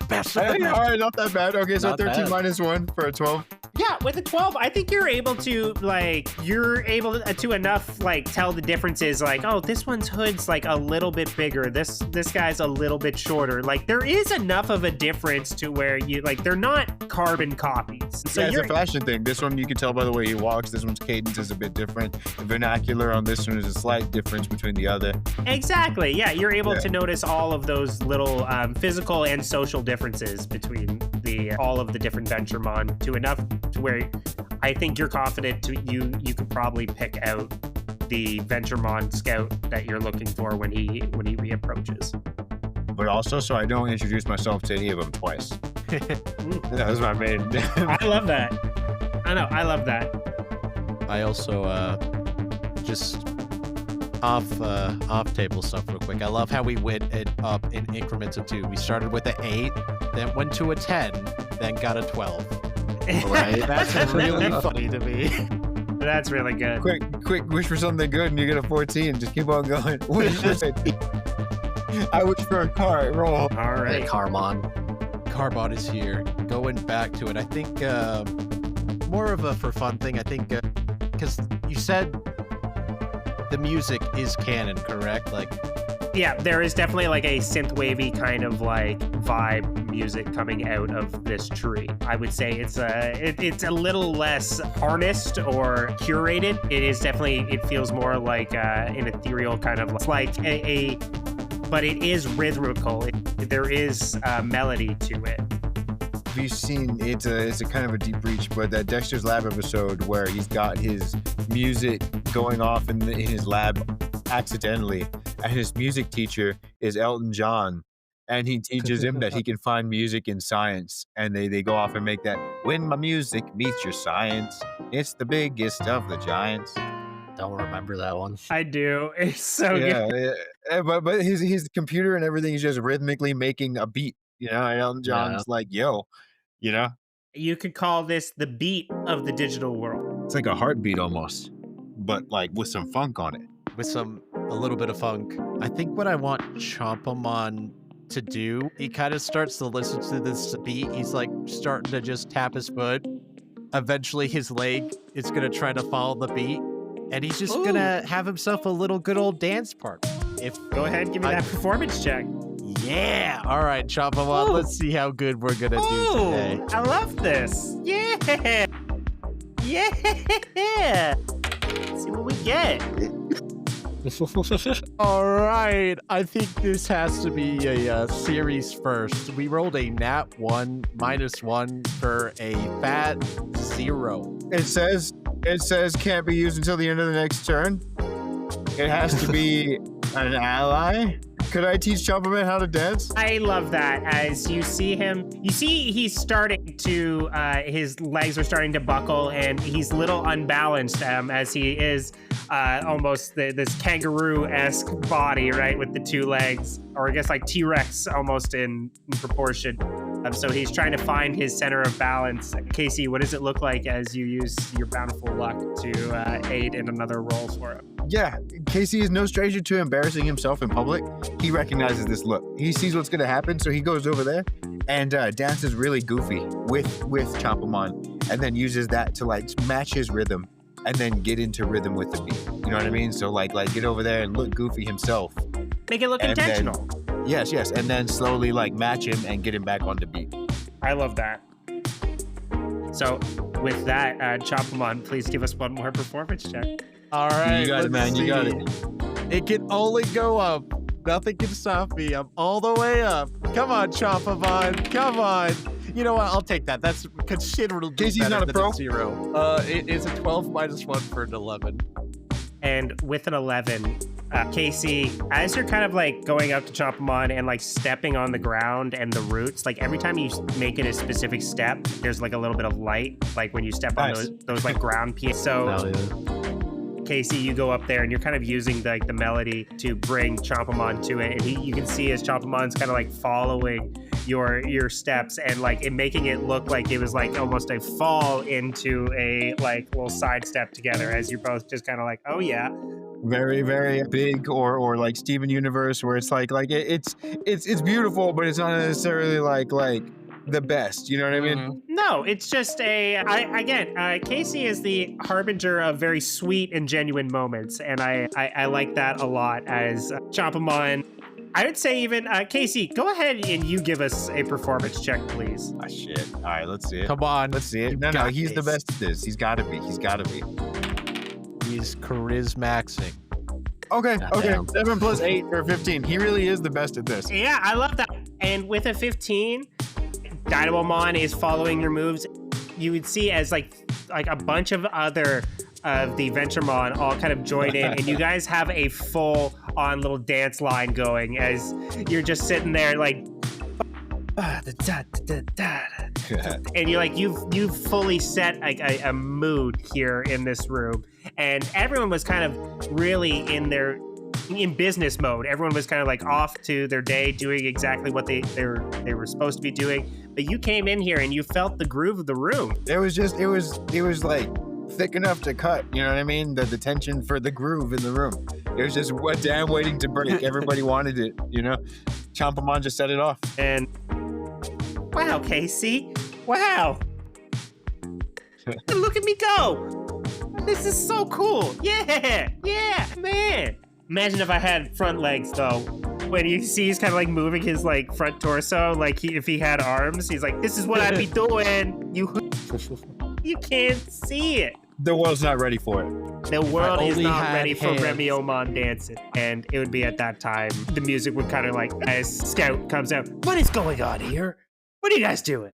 Best All right, not that bad. Okay, so Not 13 bad. minus 1 for a 12. Yeah, with a 12, I think you're able to to enough tell the differences. Like, oh, this one's hood's like a little bit bigger. This guy's a little bit shorter. Like, there is enough of a difference to where you they're not carbon copies. So Yeah, it's you're a fashion thing. This one you can tell by the way he walks. This one's cadence is a bit different. The vernacular on this one is a slight difference between the other. exactly, yeah, you're able Yeah. to notice all of those little physical and social differences between all of the different Venturemon to enough to where I think you're confident you could probably pick out the Venturemon scout that you're looking for when he reapproaches. But also, so I don't introduce myself to any of them twice. That was my main. I love that. I love that. I also just off table stuff real quick. I love how we went up in increments of 2. We started with an 8, then went to a 10, then got a 12. Right? That's really funny to me. That's really good. Quick, wish for something good and you get a 14. Just keep on going. Wish for it. I wish for a car. Roll. All Hey, right. Carmon. Carbot is here. Going back to it, I think more of a for fun thing. I think because you said the music is canon, correct? Like, Yeah, there is definitely like a synth wavy kind of like vibe music coming out of this tree. I would say it's a little less harnessed or curated. It is definitely, it feels more like an ethereal kind of, it's like but it is rhythmical. There is melody to it. Have you seen it's a kind of a deep reach, but that Dexter's Lab episode where he's got his music going off in his lab accidentally, and his music teacher is Elton John, and he teaches him that he can find music in science, and they go off and make that when my music meets your science, it's the biggest of the giants. Don't remember that one. I do. It's so good. Yeah, but his computer and everything is just rhythmically making a beat, and Elton John's like, yo, You could call this the beat of the digital world. it's like a heartbeat almost, but like with some funk on it. with a little bit of funk. I think what I want Chompamon to do, he kind of starts to listen to this beat. He's like starting to just tap his foot. Eventually his leg is going to try to follow the beat. And he's just going to have himself a little good old dance part. Go ahead, give me that performance check. Yeah. All right, Chompamon, let's see how good we're going to do today. I love this. Yeah. Yeah. Let's see what we get. All right. I think this has to be a series first. We rolled a nat 1 -1 for a fat 0. It says can't be used until the end of the next turn. It has to be An ally? Could I teach Chopperman how to dance? I love that. As you see him, you see he's starting to, his legs are starting to buckle, and he's a little unbalanced as he is almost this kangaroo-esque body, right, with the two legs, or I guess like T-Rex almost in proportion. So he's trying to find his center of balance. Casey, what does it look like as you use your bountiful luck to aid in another roll for him? Yeah, Casey is no stranger to embarrassing himself in public. He recognizes this look. He sees what's going to happen, so he goes over there and dances really goofy with Chompamon, and then uses that to like match his rhythm, and then get into rhythm with the beat. You know what I mean? So like get over there and look goofy himself. Make it look And then- intentional. Yes, and then slowly like match him and get him back on the beat. I love that. So with that, Chopamon, please give us one more performance check. All right, You got it, let's man. You got see. it. It can only go up. Nothing can stop me. I'm all the way up. Come on, Chompamon. Come on. You know what? I'll take that. That's considerably Casey's better not a than pro? 0. It is a 12 minus 1 for an 11. And with an 11, Casey, as you're kind of like going up to Chopamon and like stepping on the ground and the roots, like every time you make it a specific step, there's like a little bit of light, like when you step on Nice. those like ground pieces. So Hell yeah. Casey, you go up there and you're kind of using the melody to bring Chompamon to it, and you can see as Chompamon's kind of like following your steps and like it making it look like it was like almost a fall into a like little side step together as you're both just kind of like, oh yeah. Very, very big, or like Steven Universe, where it's like it's beautiful, but it's not necessarily like the best. You know what I mean? No, it's just Casey is the harbinger of very sweet and genuine moments, and I like that a lot as Chompamon. I would say even, Casey, go ahead and you give us a performance check, please. Ah, shit. All right, let's see it. Come on. Let's see it. You No, got he's the this. best at this. He's got to be. He's got to be. He's charismaxing. Okay, Goddamn. 7 plus 8 for 15. He really is the best at this. Yeah, I love that. And with a 15, Dynamomon is following your moves. You would see as like a bunch of other of the Venturemon all kind of join in, and you guys have a full on little dance line going as you're just sitting there like and you've fully set like a mood here in this room, and everyone was kind of really in business mode. Everyone was kind of like off to their day doing exactly what they were supposed to be doing, but you came in here and you felt the groove of the room. It was like thick enough to cut. You know what I mean? The tension for the groove in the room. It was just a dam waiting to break. Everybody wanted it. You know, Chompamon just set it off. And wow, Casey, wow, look at me go. This is so cool. Yeah, man. Imagine if I had front legs though. When you see he's kind of like moving his like front torso, like if he had arms, he's like, this is what I'd be doing. You can't see it. The world's not ready for it. The world is only not had ready for hands. Remy-Omon dancing. And it would be at that time, the music would kind of like, as Scout comes out, what is going on here? What are you guys doing?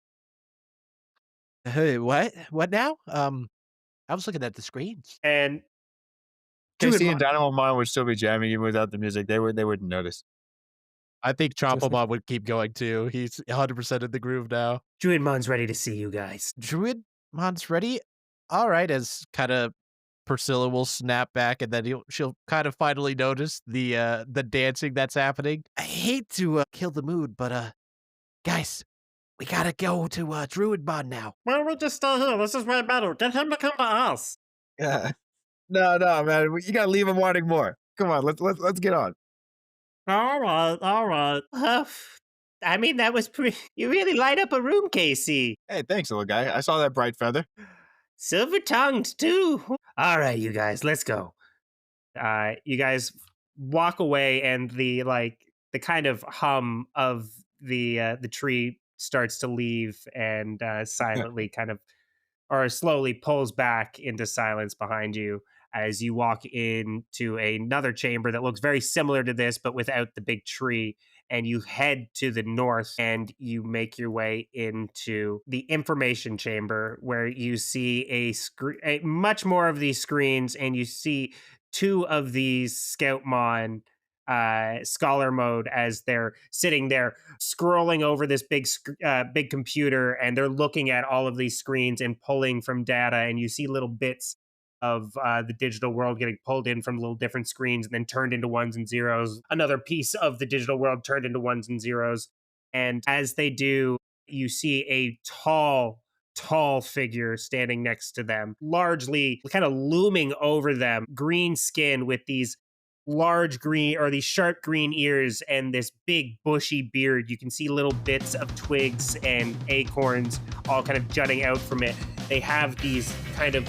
Hey, what? What now? I was looking at the screens. And Casey and Dynamomon would still be jamming even without the music. They wouldn't notice. I think Chompamon would keep going too. He's 100% in the groove now. Druidmon's ready to see you guys. Druidmon's ready. All right, as kind of Priscilla will snap back, and then she'll kind of finally notice the dancing that's happening. I hate to kill the mood, but guys, we gotta go to Druidmon now. Why don't we just stay here? This is way better. Get him to come to us. Yeah. No, man. You gotta leave him wanting more. Come on, let's get on. All right. I mean, that was pretty. You really light up a room, Casey. Hey, thanks, little guy. I saw that bright feather. Silver-tongued, too. All right, you guys, let's go. You guys walk away, and the kind of hum of the tree starts to leave, and silently kind of, or slowly pulls back into silence behind you as you walk into another chamber that looks very similar to this, but without the big tree. And you head to the north and you make your way into the information chamber, where you see much more of these screens, and you see two of these Scoutmon scholar mode as they're sitting there scrolling over this big computer, and they're looking at all of these screens and pulling from data, and you see little bits of the digital world getting pulled in from little different screens and then turned into ones and zeros. Another piece of the digital world turned into ones and zeros. And as they do, you see a tall figure standing next to them, largely kind of looming over them, green skin with these large green or these sharp green ears and this big bushy beard. You can see little bits of twigs and acorns all kind of jutting out from it. They have these kind of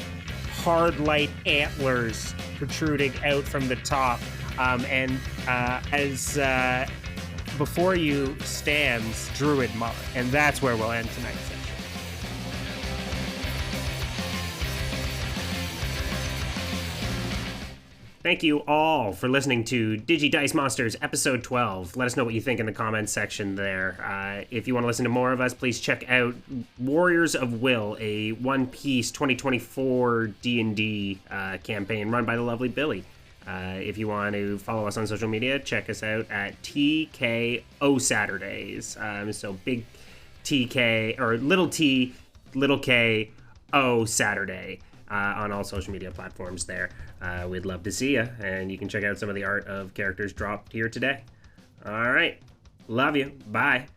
hard light antlers protruding out from the top. As before you stands Druid Monk, and that's where we'll end tonight's session. Thank you all for listening to Digi Dice Monsters episode 12. Let us know what you think in the comments section there. If you want to listen to more of us, please check out Warriors of Will, a One Piece 2024 D&D campaign run by the lovely Billy. If you want to follow us on social media, check us out at TKO Saturdays. So big TK or little T, little K, O Saturday on all social media platforms there. We'd love to see you, and you can check out some of the art of characters dropped here today. All right. Love you. Bye.